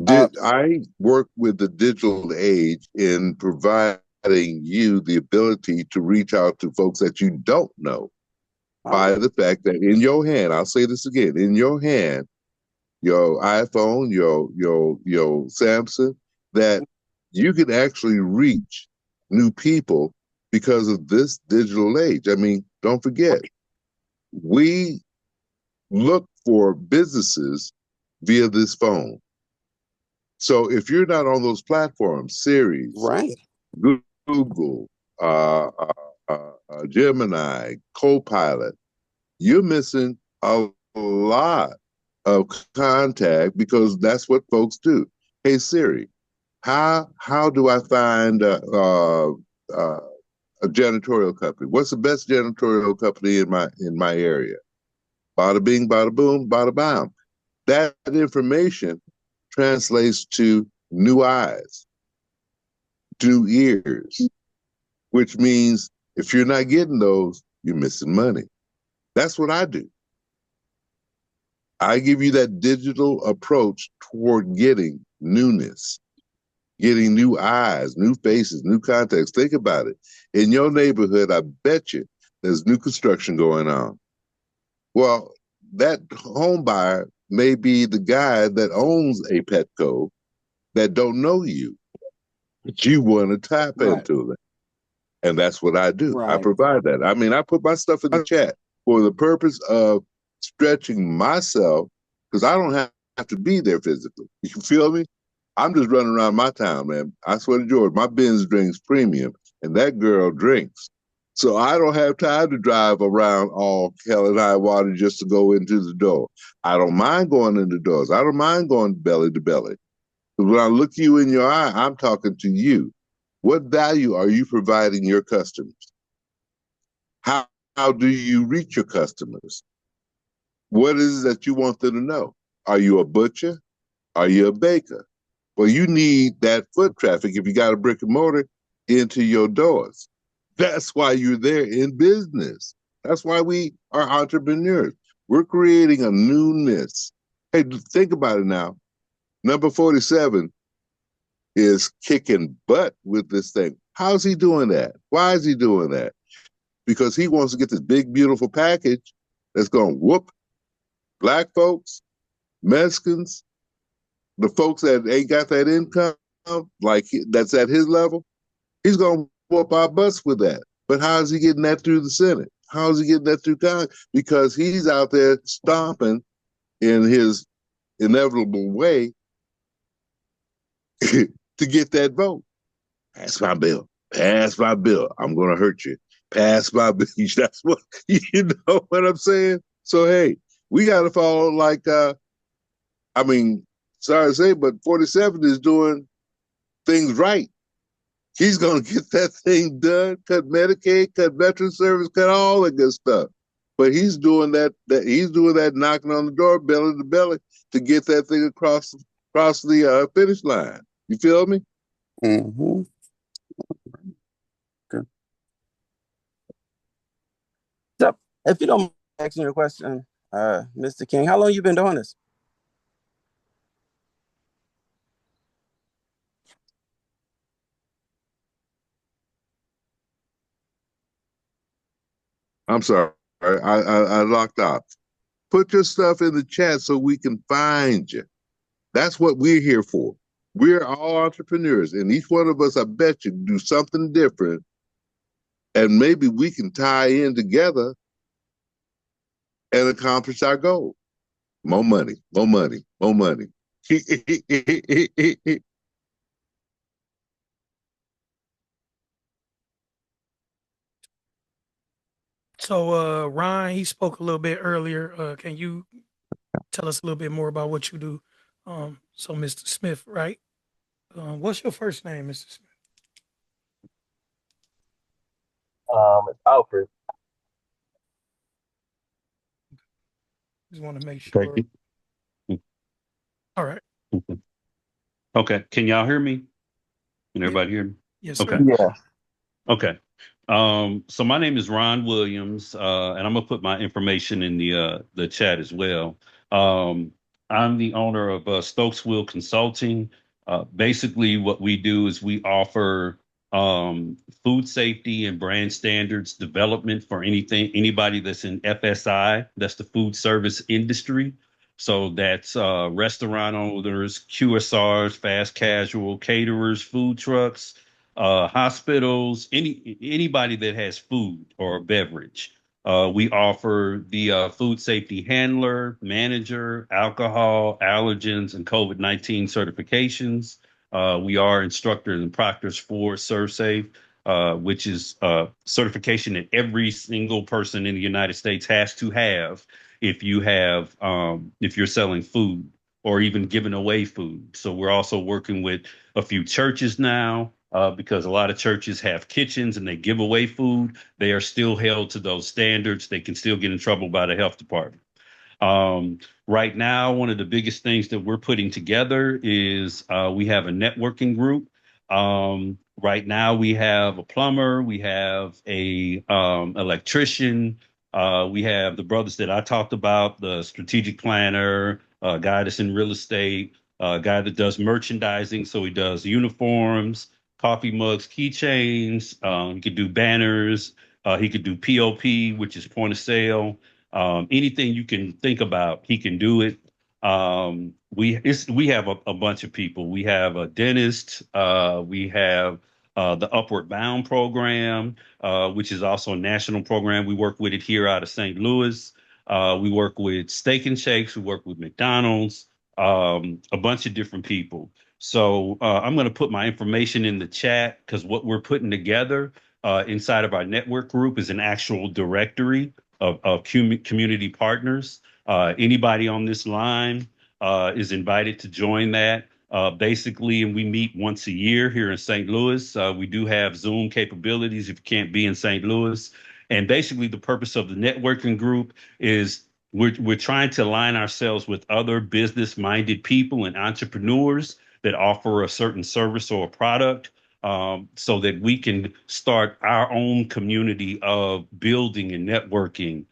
Uh, I work with the digital age in providing you the ability to reach out to folks that you don't know oh, by the fact that in your hand, I'll say this again, in your hand, your iPhone, your Samsung, that you can actually reach new people because of this digital age. I mean, don't forget, we look for businesses via this phone. So if you're not on those platforms, Series, right. Google, Gemini, Copilot, you're missing a lot of contact because that's what folks do. Hey Siri, how do I find a janitorial company? What's the best janitorial company in my area? Bada bing, bada boom, bada bam. That information translates to new eyes, new ears, which means if you're not getting those, you're missing money. That's what I do. I give you that digital approach toward getting newness, getting new eyes, new faces, new context. Think about it. In your neighborhood, I bet you there's new construction going on. Well, that home buyer may be the guy that owns a Petco that don't know you, but you want to tap Right. into them. And that's what I do. I Right. provide that. I mean, I put my stuff in the chat for the purpose of stretching myself because I don't have to be there physically. You feel me? I'm just running around my town, man. I swear to George, my Benz drinks premium and that girl drinks. So I don't have time to drive around all hell and high water just to go into the door. I don't mind going into doors. I don't mind going belly to belly. Because when I look you in your eye, I'm talking to you. What value are you providing your customers? How do you reach your customers? What is it that you want them to know? Are you a butcher? Are you a baker? Well, you need that foot traffic if you got a brick and mortar into your doors. That's why you're there in business. That's why we are entrepreneurs. We're creating a newness. Hey, think about it now. Number 47 is kicking butt with this thing. How's he doing that? Why is he doing that? Because he wants to get this big, beautiful package that's going to whoop Black folks, Mexicans, the folks that ain't got that income, like that's at his level. He's going to whoop our butts with that. But how is he getting that through the Senate? How is he getting that through Congress? Because he's out there stomping in his inevitable way to get that vote. Pass my bill. Pass my bill. I'm going to hurt you. Pass my bill. That's what, you know what I'm saying? So, hey, we got to follow like, I mean, sorry to say, but 47 is doing things right. He's going to get that thing done, cut Medicaid, cut veteran service, cut all the good stuff. But he's doing he's doing that knocking on the door, belly to belly, to get that thing across the finish line. You feel me? Mm-hmm. Okay. So, if you don't mind asking your question, Mr. King, how long you been doing this? I'm sorry. I locked out. Put your stuff in the chat so we can find you. That's what we're here for. We're all entrepreneurs, and each one of us, I bet you, do something different, and maybe we can tie in together and accomplish our goal. More money, more money, more money. So, Ryan, he spoke a little bit earlier. Can you tell us a little bit more about what you do? So, Mr. Smith, right? What's your first name, Mr. Smith? It's Alfred. Just want to make Okay. sure. All right. Okay. Can y'all hear me? Can everybody hear me? Yes, sir. Okay. Yeah. Okay. So my name is Ron Williams, and I'm gonna put my information in the chat as well. I'm the owner of Stokesville Consulting. Basically, what we do is we offer food safety and brand standards development for anybody that's in FSI, that's the food service industry. So that's restaurant owners, QSRs, fast casual, caterers, food trucks, hospitals, anybody that has food or beverage. We offer the food safety handler, manager, alcohol, allergens, and COVID-19 certifications. We are instructors and proctors for ServeSafe. which is certification that every single person in the United States has to have if you're selling food or even giving away food. So we're also working with a few churches now because a lot of churches have kitchens and they give away food. They are still held to those standards. They can still get in trouble by the health department. Um, right now, one of the biggest things that we're putting together is we have a networking group. Right now, we have a plumber, we have a electrician, we have the brothers that I talked about, the strategic planner, guy that's in real estate, guy that does merchandising, so he does uniforms, coffee mugs, keychains. He could do banners. He could do POP, which is point of sale. Anything you can think about, he can do it. We have a bunch of people. We have a dentist. We have the Upward Bound program, which is also a national program. We work with it here out of St. Louis. We work with Steak and Shakes. We work with McDonald's. A bunch of different people. So I'm going to put my information in the chat because what we're putting together inside of our network group is an actual directory of community partners. Anybody on this line is invited to join that. Basically, and we meet once a year here in St. Louis. We do have Zoom capabilities if you can't be in St. Louis. And basically, the purpose of the networking group is we're trying to align ourselves with other business-minded people and entrepreneurs that offer a certain service or a product so that we can start our own community of building and networking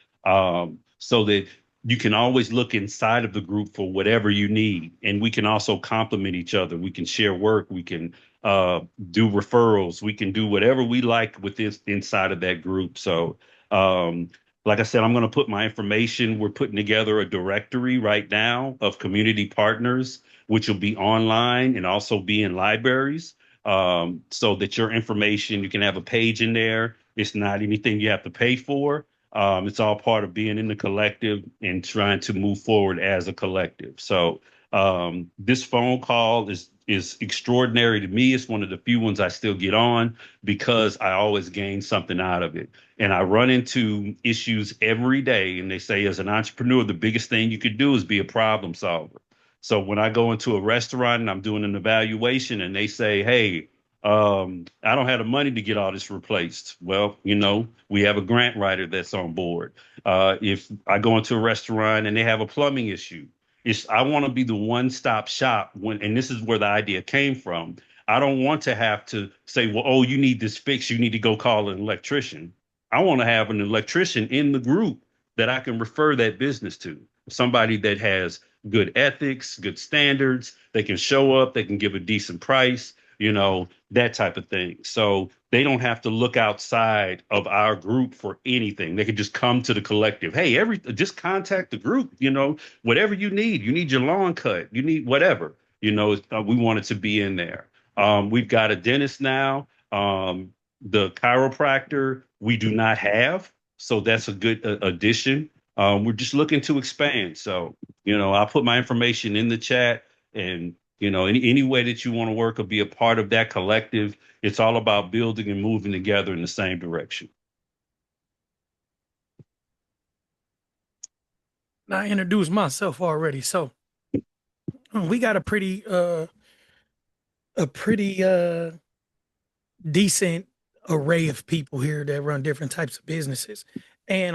so that you can always look inside of the group for whatever you need. And we can also complement each other. We can share work. We can do referrals. We can do whatever we like with this inside of that group. So, like I said, I'm going to put my information. We're putting together a directory right now of community partners, which will be online and also be in libraries so that your information, you can have a page in there. It's not anything you have to pay for. It's all part of being in the collective and trying to move forward as a collective. So this phone call is extraordinary to me. It's one of the few ones I still get on because I always gain something out of it. And I run into issues every day. And they say, as an entrepreneur, the biggest thing you could do is be a problem solver. So when I go into a restaurant and I'm doing an evaluation and they say, hey, I don't have the money to get all this replaced. Well, we have a grant writer that's on board. If I go into a restaurant and they have a plumbing issue, I want to be the one-stop shop and this is where the idea came from. I don't want to have to say, well, oh, you need this fixed. You need to go call an electrician. I want to have an electrician in the group that I can refer that business to. Somebody that has good ethics, good standards. They can show up. They can give a decent price, that type of thing. So they don't have to look outside of our group for anything. They can just come to the collective. Hey, just contact the group, whatever you need. You need your lawn cut. You need whatever, we want it to be in there. We've got a dentist now. The chiropractor we do not have. So that's a good addition. We're just looking to expand. So, I'll put my information in the chat and any way that you want to work or be a part of that collective, it's all about building and moving together in the same direction. I introduced myself already, so we got a pretty decent array of people here that run different types of businesses, and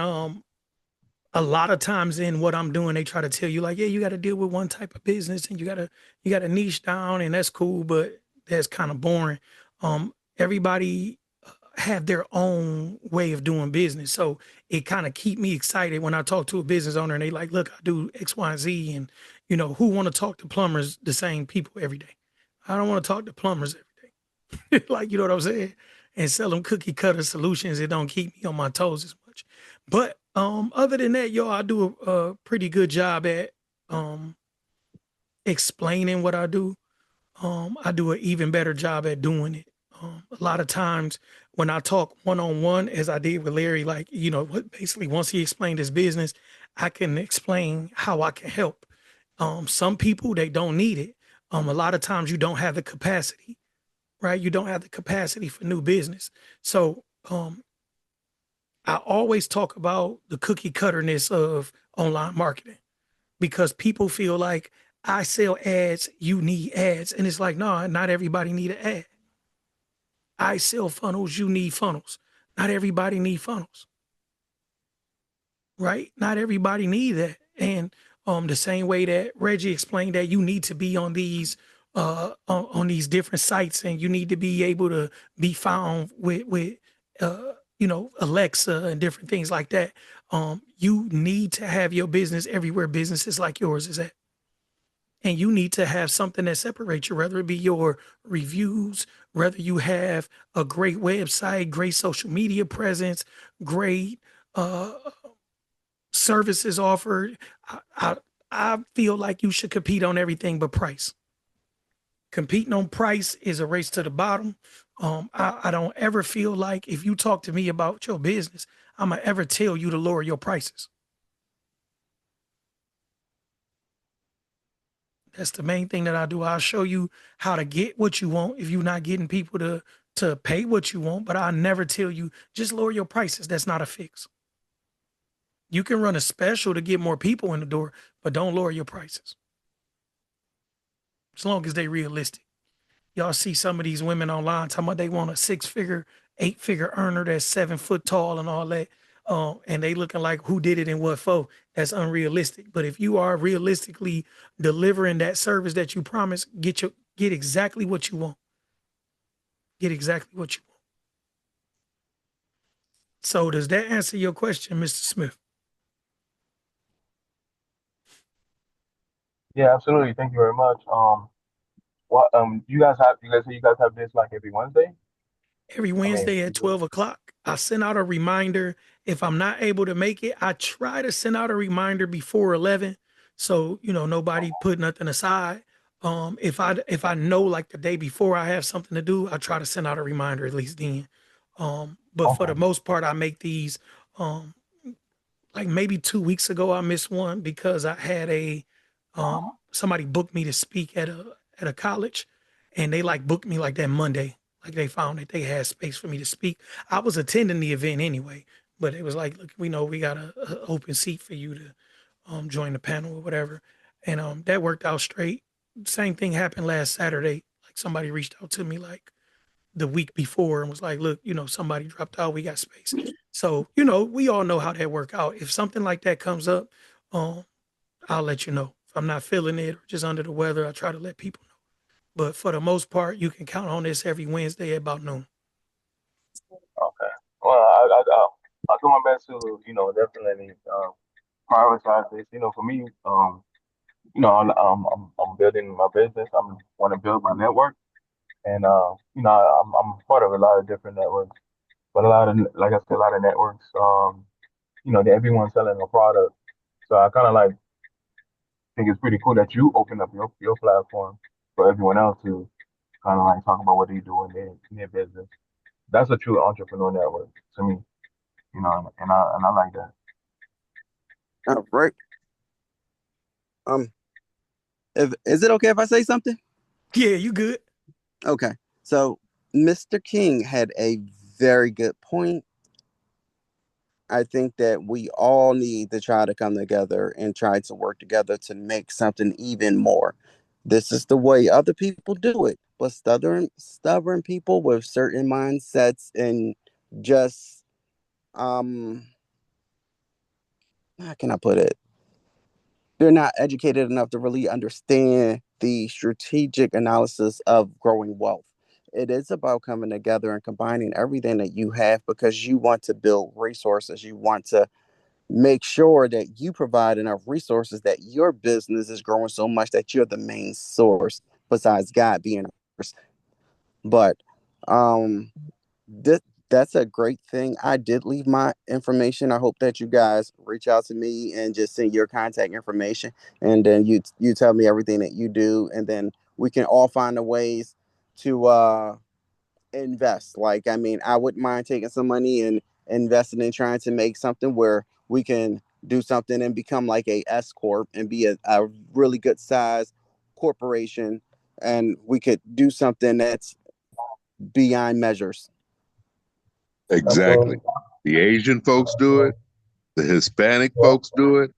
a lot of times in what I'm doing, they try to tell you like, yeah, you got to deal with one type of business and you got to niche down, and that's cool, but that's kind of boring. Everybody have their own way of doing business, so it kind of keep me excited when I talk to a business owner and they like, look, I do X, Y, and Z, and who want to talk to plumbers, the same people every day. I don't want to talk to plumbers every day. Like, you know what I'm saying? And sell them cookie cutter solutions. It don't keep me on my toes as much. But other than that, I do a pretty good job at explaining what I do. I do an even better job at doing it. A lot of times when I talk one-on-one, as I did with Larry, like, basically once he explained his business, I can explain how I can help. Some people, they don't need it. A lot of times you don't have the capacity, right? You don't have the capacity for new business. So I always talk about the cookie cutterness of online marketing because people feel like I sell ads, you need ads. And it's like, no, not everybody need an ad. I sell funnels, you need funnels. Not everybody need funnels, right? Not everybody need that. And the same way that Reggie explained that you need to be on these on these different sites and you need to be able to be found with Alexa and different things like that. You need to have your business everywhere businesses like yours is at. And you need to have something that separates you, whether it be your reviews, whether you have a great website, great social media presence, great uh, services offered. I feel like you should compete on everything but price. Competing on price is a race to the bottom. I don't ever feel like if you talk to me about your business, I'm gonna ever tell you to lower your prices. That's the main thing that I do. I'll show you how to get what you want if you're not getting people to pay what you want, but I'll never tell you just lower your prices. That's not a fix. You can run a special to get more people in the door, but don't lower your prices. As long as they realistic. Y'all see some of these women online talking about they want a 6-figure, 8-figure earner that's 7 foot tall and all that. And they looking like who did it and what for. That's unrealistic. But if you are realistically delivering that service that you promise, get exactly what you want. Get exactly what you want. So does that answer your question, Mr. Smith? Yeah, absolutely. Thank you very much. What you guys have this like every Wednesday? Every I mean, Wednesday you at do. 12 o'clock. I send out a reminder. If I'm not able to make it, I try to send out a reminder before 11. So, nobody put nothing aside. If I know like the day before I have something to do, I try to send out a reminder at least then. But for the Okay. most part, I make these um like maybe 2 weeks ago I missed one because I had a somebody booked me to speak at a college and they like booked me like that Monday. Like they found that they had space for me to speak. I was attending the event anyway, but it was like, look, we know we got a open seat for you to join the panel or whatever. And that worked out straight. Same thing happened last Saturday. Like somebody reached out to me like the week before and was like, look, somebody dropped out, we got space. So, we all know how that work out. If something like that comes up, um, I'll let you know. If I'm not feeling it or just under the weather, I try to let people know. But for the most part, you can count on this every Wednesday at about noon. Okay. Well, I'll do my best to, definitely prioritize this. For me, I'm building my business. I'm want to build my network, and I'm part of a lot of different networks, but a lot of, like I said, a lot of networks. Everyone's selling a product, so I kind of like think it's pretty cool that you open up your platform for everyone else to kind of like talk about what they do in their business. That's a true entrepreneur network to me, and I like that. All right. Um, if is it okay if I say something? Yeah, you good. Okay. So Mr. King had a very good point. I think that we all need to try to come together and try to work together to make something even more. This is the way other people do it, but stubborn people with certain mindsets and just how can I put it? They're not educated enough to really understand the strategic analysis of growing wealth. It is about coming together and combining everything that you have because you want to build resources. You want to make sure that you provide enough resources that your business is growing so much that you're the main source besides God being first. But um this that's a great thing. I did leave my information. I hope that you guys reach out to me and just send your contact information and then you tell me everything that you do and then we can all find the ways to invest. Like, I mean, I wouldn't mind taking some money and investing in trying to make something where we can do something and become like a S corp and be a really good size corporation, and we could do something that's beyond measures. Exactly. The Asian folks do it. The Hispanic folks do it.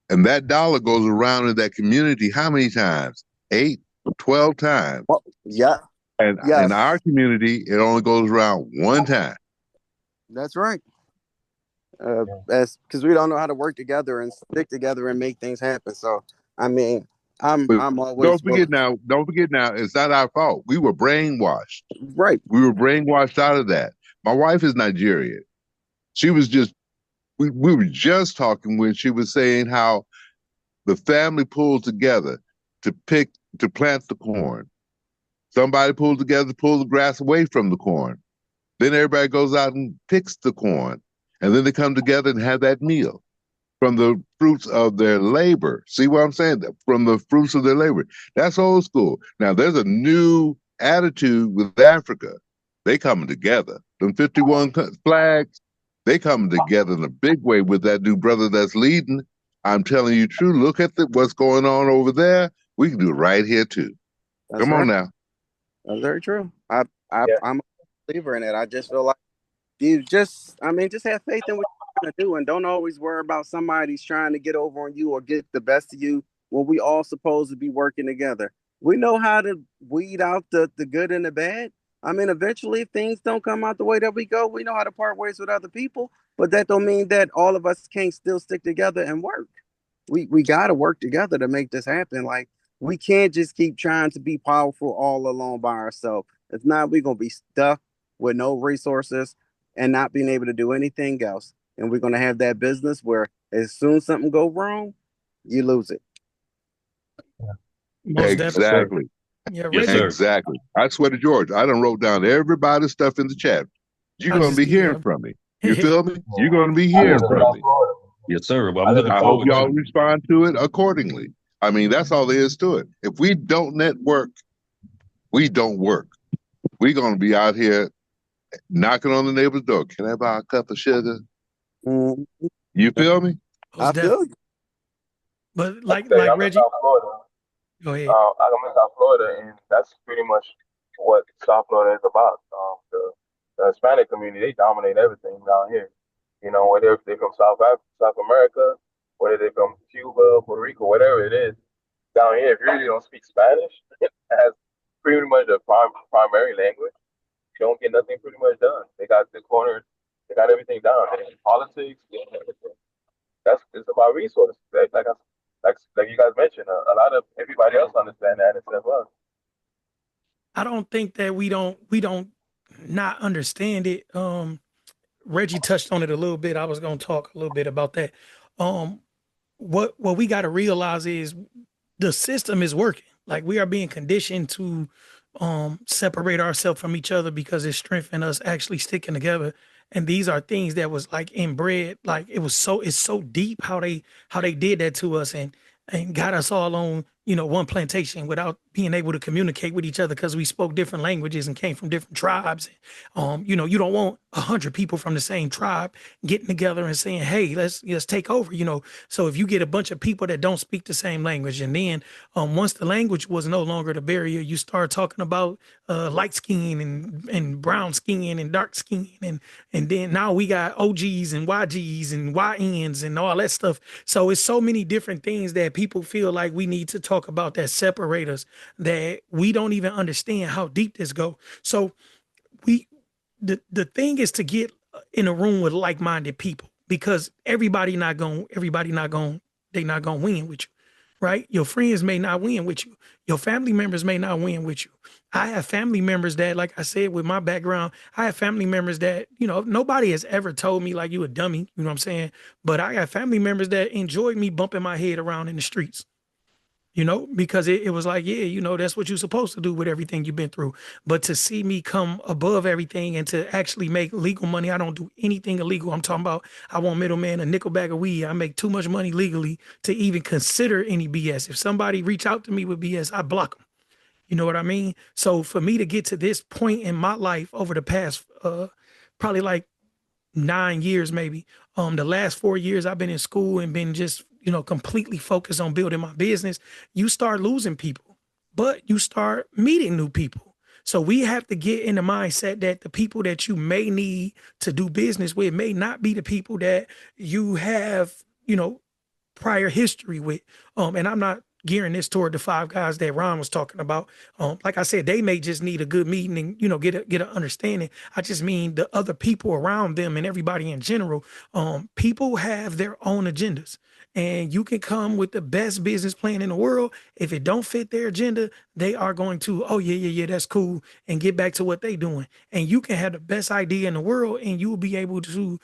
And that dollar goes around in that community how many times? 8, 12 times. Well, yeah, And in yes, our community, it only goes around one time. that's right. As because we don't know how to work together and stick together and make things happen. So I mean, But I'm always willing. don't forget now, it's not our fault. We were brainwashed. Right. We were brainwashed out of that. My wife is Nigerian. She was just, we were just talking when she was saying how the family pulled together to plant the corn. Somebody pulled together to pull the grass away from the corn. Then everybody goes out and picks the corn. And then they come together and have that meal from the fruits of their labor. See what I'm saying? From the fruits of their labor. That's old school. Now there's a new attitude with Africa. They coming together. Them 51 flags, they coming together in a big way with that new brother that's leading. I'm telling you true. Look at what's going on over there. We can do it right here too. That's Come on right. now. That's very true. I'm a believer in it. I just feel like just have faith in what you're trying to do, and don't always worry about somebody's trying to get over on you or get the best of you when we all supposed to be working together. We know how to weed out the good and the bad. I mean, eventually, if things don't come out the way that we go, we know how to part ways with other people. But that don't mean that all of us can't still stick together and work. We got to work together to make this happen. Like we can't just keep trying to be powerful all alone by ourselves. If not, we're gonna be stuck with no resources and not being able to do anything else. And we're gonna have that business where as soon as something go wrong, you lose it. Most definitely. Exactly. Yeah, Yes, Reggie. sir. Exactly. I swear to George, I done wrote down everybody's stuff in the chat. You're I going to just be did. hearing from me. You feel me? You're going to be I live hearing in from South me. Florida. Yes, sir. Well, I I'm live in looking I South hope forward y'all to it. respond to it accordingly. I mean, that's all there is to it. If we don't network, we don't work. We're going to be out here knocking on the neighbor's door. Can I buy a cup of sugar? Mhm. You feel me? I Most feel definitely. you. But like like I say, like I'm in Reggie, South Florida. go ahead. I'm in South Florida, and that's pretty much what South Florida is about. The Hispanic community, they dominate everything down here. You know, whether they're from South America, whether they're from Cuba, Puerto Rico, whatever it is, down here, if you really don't speak Spanish as pretty much the primary language, you don't get nothing pretty much done. They got the corners, they got everything down. They have politics, they have everything. That's it's about resources. Like you guys mentioned, a lot of everybody else understand that except us. I don't think that we don't not understand it. Reggie touched on it a little bit. I was gonna talk a little bit about that. Um, what we got to realize is the system is working. Like we are being conditioned to separate ourselves from each other because it's strengthening us actually sticking together. And these are things that was like inbred. Like it's so deep how they did that to us and got us all on, one plantation without being able to communicate with each other because we spoke different languages and came from different tribes. You don't want 100 people from the same tribe getting together and saying, "Hey, let's take over." So if you get a bunch of people that don't speak the same language, and then once the language was no longer the barrier, you start talking about light skin and brown skin and dark skin, and then now we got OGs and YGs and YNs and all that stuff. So it's so many different things that people feel like we need to talk about that separate us, that we don't even understand how deep this go. So we the thing is to get in a room with like-minded people, because everybody not going they not going to win with you, right? Your friends may not win with you. Your family members may not win with you. I have family members that, like I said, with my background, I have family members that, nobody has ever told me like you a dummy, you know what I'm saying? But I got family members that enjoyed me bumping my head around in the streets, because it was like, yeah, that's what you're supposed to do with everything you've been through. But to see me come above everything and to actually make legal money, I don't do anything illegal. I'm talking about, I want middleman a nickel bag of weed. I make too much money legally to even consider any BS. If somebody reach out to me with BS, I block them. You know what I mean? So for me to get to this point in my life over the past, probably like 9 years, maybe. The last 4 years I've been in school and been just, completely focused on building my business. You start losing people, but you start meeting new people. So we have to get in the mindset that the people that you may need to do business with may not be the people that you have, prior history with. And I'm not gearing this toward the five guys that Ron was talking about. Like I said, they may just need a good meeting and get an understanding. I just mean the other people around them and everybody in general. People have their own agendas. And you can come with the best business plan in the world. If it don't fit their agenda, they are going to, oh yeah, that's cool, and get back to what they doing. And you can have the best idea in the world, and you will be able to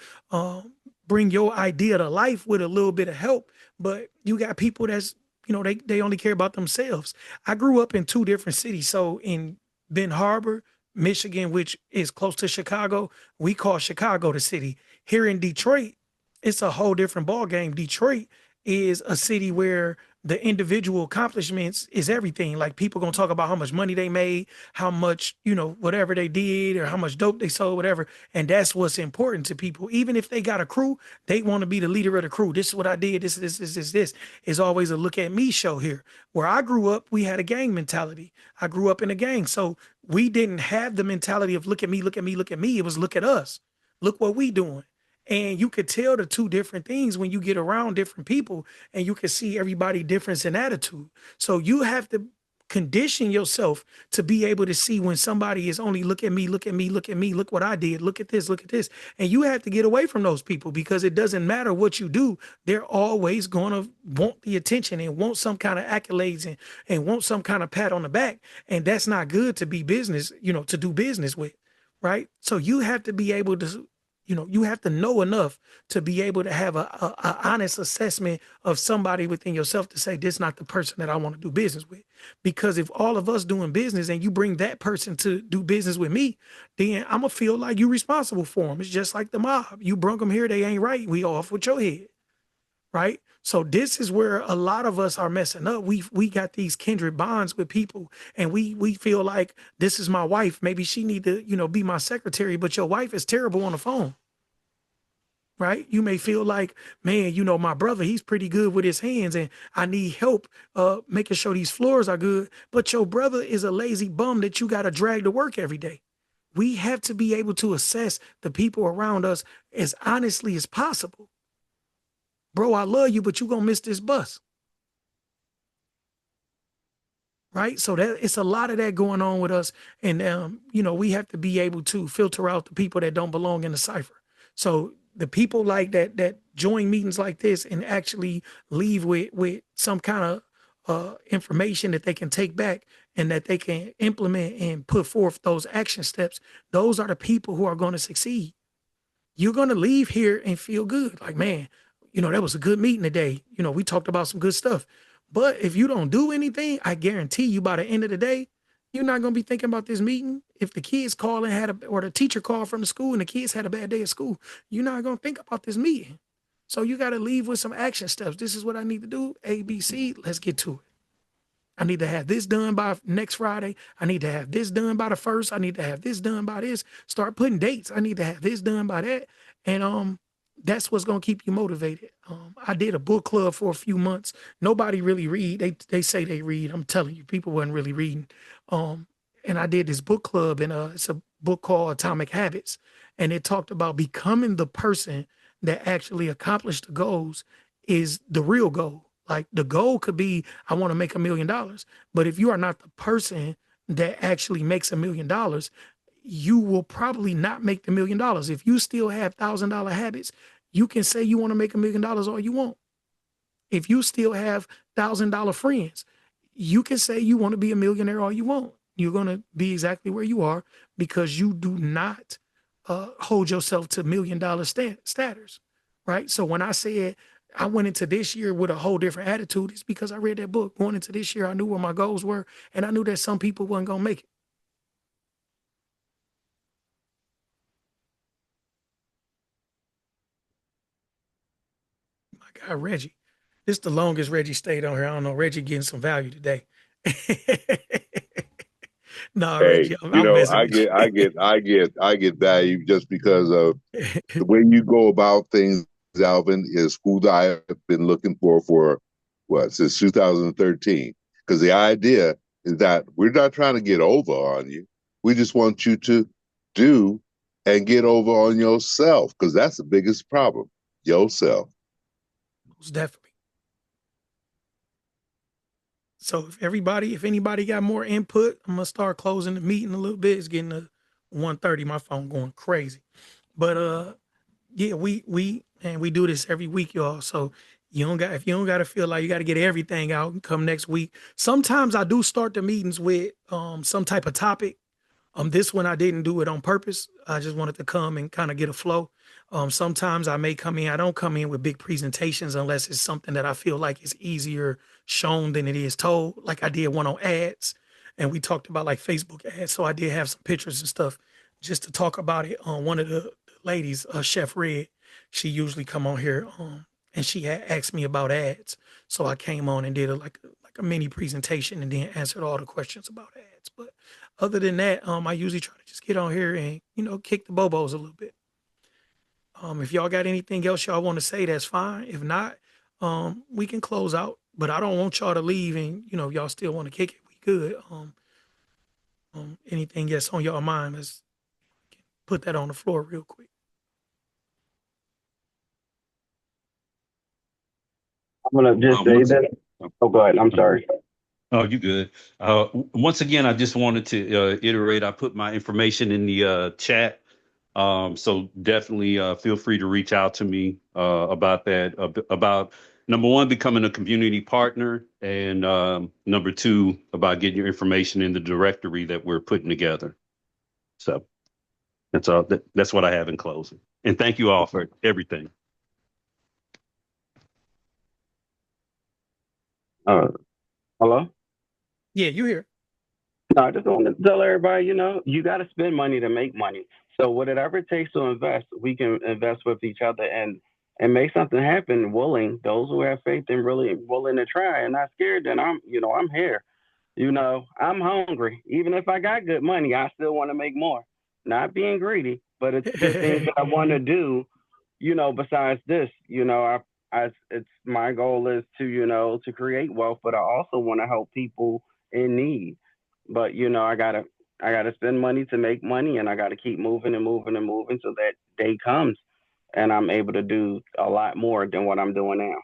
bring your idea to life with a little bit of help. But you got people that's, they only care about themselves. I grew up in two different cities. So in Ben Harbor, Michigan, which is close to Chicago, we call Chicago the city. Here in Detroit, it's a whole different ball game. Detroit is a city where the individual accomplishments is everything. Like people gonna talk about how much money they made, how much, whatever they did, or how much dope they sold, whatever. And that's what's important to people. Even if they got a crew, they want to be the leader of the crew. This is what I did. This is always a look at me show here. Where I grew up, we had a gang mentality. I grew up in a gang. So we didn't have the mentality of look at me, look at me, look at me. It was look at us. Look what we doing. And you could tell the two different things when you get around different people, and you can see everybody difference in attitude. So you have to condition yourself to be able to see when somebody is only look at me, look at me, look at me, look what I did, look at this, look at this. And you have to get away from those people, because it doesn't matter what you do. They're always going to want the attention and want some kind of accolades and want some kind of pat on the back. And that's not good to be business, to do business with. Right. So you have to be able to, you have to know enough to be able to have a honest assessment of somebody within yourself to say, this is not the person that I want to do business with. Because if all of us doing business and you bring that person to do business with me, then I'm going to feel like you're responsible for them. It's just like the mob. You brung them here, they ain't right. We off with your head. Right. So this is where a lot of us are messing up. We got these kindred bonds with people, and we feel like this is my wife. Maybe she need to, be my secretary, but your wife is terrible on the phone. Right? You may feel like, man, my brother, he's pretty good with his hands, and I need help making sure these floors are good. But your brother is a lazy bum that you got to drag to work every day. We have to be able to assess the people around us as honestly as possible. Bro, I love you, but you're going to miss this bus. Right? So that it's a lot of that going on with us. And, we have to be able to filter out the people that don't belong in the cipher. So the people like that join meetings like this and actually leave with some kind of information that they can take back and that they can implement and put forth those action steps, those are the people who are going to succeed. You're going to leave here and feel good. Like, man, that was a good meeting today. We talked about some good stuff. But if you don't do anything, I guarantee you by the end of the day, you're not going to be thinking about this meeting. If the kids call and or the teacher called from the school and the kids had a bad day at school, you're not going to think about this meeting. So you got to leave with some action steps. This is what I need to do. A, B, C, let's get to it. I need to have this done by next Friday. I need to have this done by the 1st. I need to have this done by this. Start putting dates. I need to have this done by that. And that's what's going to keep you motivated. I did a book club for a few months. Nobody really read. They say they read. I'm telling you, people wasn't really reading. And I did this book club, and it's a book called Atomic Habits. And it talked about becoming the person that actually accomplished the goals is the real goal. Like the goal could be, I want to make $1 million. But if you are not the person that actually makes $1 million, you will probably not make the $1 million. If you still have $1,000 habits, you can say you want to make $1 million all you want. If you still have $1,000 friends, you can say you want to be a millionaire all you want. You're going to be exactly where you are because you do not hold yourself to $1 million status, right? So when I said I went into this year with a whole different attitude, it's because I read that book. Going into this year, I knew where my goals were, and I knew that some people wasn't going to make it. My guy, Reggie. This is the longest Reggie stayed on here. I don't know. Reggie getting some value today. No, Hey, Reggie, I'm messing I with you. I get value just because of the way you go about things, Alvin, is food I have been looking for what, since 2013. Because the idea is that we're not trying to get over on you. We just want you to do and get over on yourself, because that's the biggest problem. Yourself. Most definitely. So if anybody got more input, I'm gonna start closing the meeting a little bit. It's getting to 1:30. My phone going crazy. But yeah, we do this every week, y'all. So if you don't gotta feel like you gotta get everything out and come next week. Sometimes I do start the meetings with some type of topic. This one I didn't do it on purpose. I just wanted to come and kind of get a flow. Sometimes I may come in. I don't come in with big presentations unless it's something that I feel like is easier shown than it is told. Like I did one on ads, and we talked about like Facebook ads. So I did have some pictures and stuff just to talk about it. One of the ladies, Chef Red, she usually come on here, and she had asked me about ads. So I came on and did like a mini presentation and then answered all the questions about ads. But other than that, I usually try to just get on here and, kick the bobos a little bit. If y'all got anything else y'all want to say, that's fine. If not, we can close out. But I don't want y'all to leave and, y'all still want to kick it. We good. Anything that's on your mind, let's put that on the floor real quick. I'm gonna just say that. Oh, go ahead. I'm sorry. Oh, you good. Once again, I just wanted to iterate. I put my information in the chat. So definitely feel free to reach out to me about that, about number one, becoming a community partner, and number two, about getting your information in the directory that we're putting together. So that's all. That's what I have in closing. And thank you all for everything. Hello? Yeah, you here. No, I just want to tell everybody, you got to spend money to make money. So whatever it takes to invest, we can invest with each other and make something happen. Those who have faith and really willing to try and not scared, then I'm here. I'm hungry. Even if I got good money, I still want to make more. Not being greedy, but it's just things that I want to do. Besides this, it's my goal is to create wealth, but I also want to help people in need. But I gotta spend money to make money, and I gotta keep moving and moving and moving so that day comes, and I'm able to do a lot more than what I'm doing now.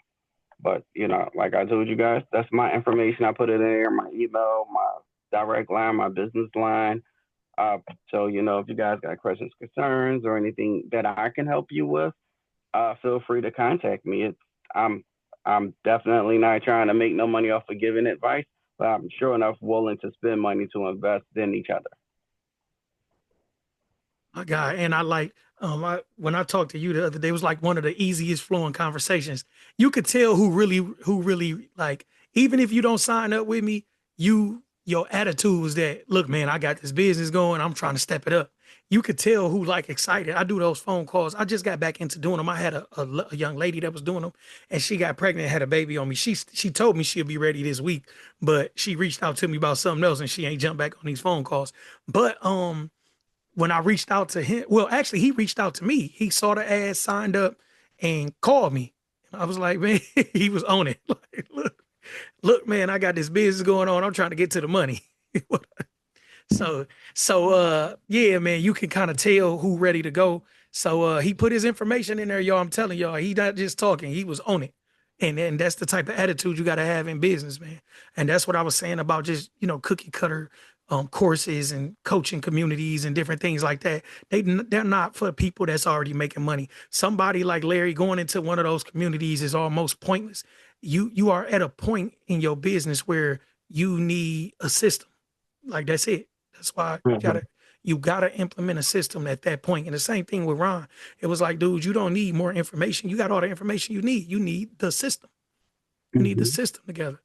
But like I told you guys, that's my information. I put it in there, my email, my direct line, my business line. So if you guys got questions, concerns, or anything that I can help you with, feel free to contact me. I'm I'm definitely not trying to make no money off of giving advice, but I'm sure enough willing to spend money to invest in each other. My guy, and I like when I talked to you the other day, it was like one of the easiest flowing conversations. You could tell who really like, even if you don't sign up with me, your attitude was that, look, man, I got this business going, I'm trying to step it up. You could tell who like excited. I do those phone calls. I just got back into doing them. I had a young lady that was doing them, and she got pregnant, had a baby on me. She told me she'll be ready this week, but she reached out to me about something else, and she ain't jumped back on these phone calls. But when I reached out to him, well, actually, he reached out to me. He saw the ad, signed up, and called me. I was like, man, he was on it. Like, look, man, I got this business going on. I'm trying to get to the money. So yeah, man, you can kind of tell who ready to go. So he put his information in there, y'all. I'm telling y'all, he not just talking, he was on it. And that's the type of attitude you got to have in business, man. And that's what I was saying about just, cookie cutter courses and coaching communities and different things like that. They're not for people that's already making money. Somebody like Larry going into one of those communities is almost pointless. You are at a point in your business where you need a system. Like that's it. That's why you gotta implement a system at that point. And the same thing with Ron. It was like, dude, you don't need more information. You got all the information you need. You need the system. You need the system together.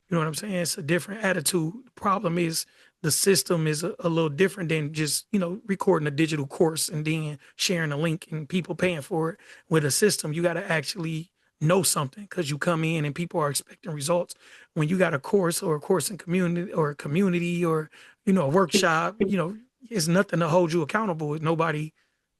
You know what I'm saying? It's a different attitude. The problem is the system is a little different than just, recording a digital course and then sharing a link and people paying for it. With a system, you got to actually know something because you come in and people are expecting results. When you got a course or a course in community or a community or, a workshop, it's nothing to hold you accountable with. Nobody,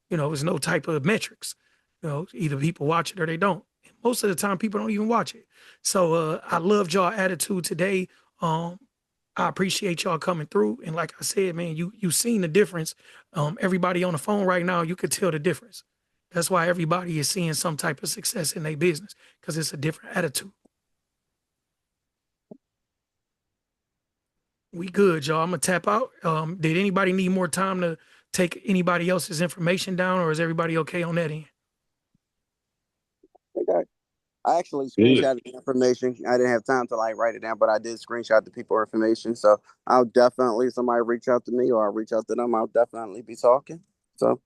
there's no type of metrics. Either people watch it or they don't. Most of the time, people don't even watch it. So I loved y'all attitude today. I appreciate y'all coming through. And like I said, man, you seen the difference. Everybody on the phone right now, you could tell the difference. That's why everybody is seeing some type of success in their business, because it's a different attitude. We good, y'all. I'm gonna tap out. Did anybody need more time to take anybody else's information down, or is everybody okay on that end? Okay. I actually Good. screenshotted the information. I didn't have time to like write it down, but I did screenshot the people information. So I'll definitely, somebody reach out to me or I'll reach out to them. I'll definitely be talking. So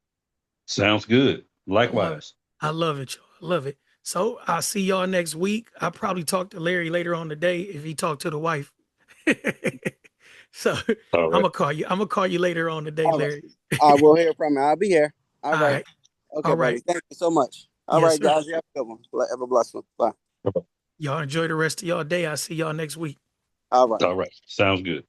Sounds good. I love it. Likewise. I love it, y'all. I love it. So I'll see y'all next week. I'll probably talk to Larry later on today if he talked to the wife. So All I'm right. gonna call you. I'm gonna call you later on today, all right. Larry. I will hear from you. I'll be here. All All right. right. Okay, All buddy. right. Thank you so much. All Yes, right, sir. guys. You have a good one. Have a blessed one. Bye. Y'all enjoy the rest of y'all day. I'll see y'all next week. All right. All right. Sounds good.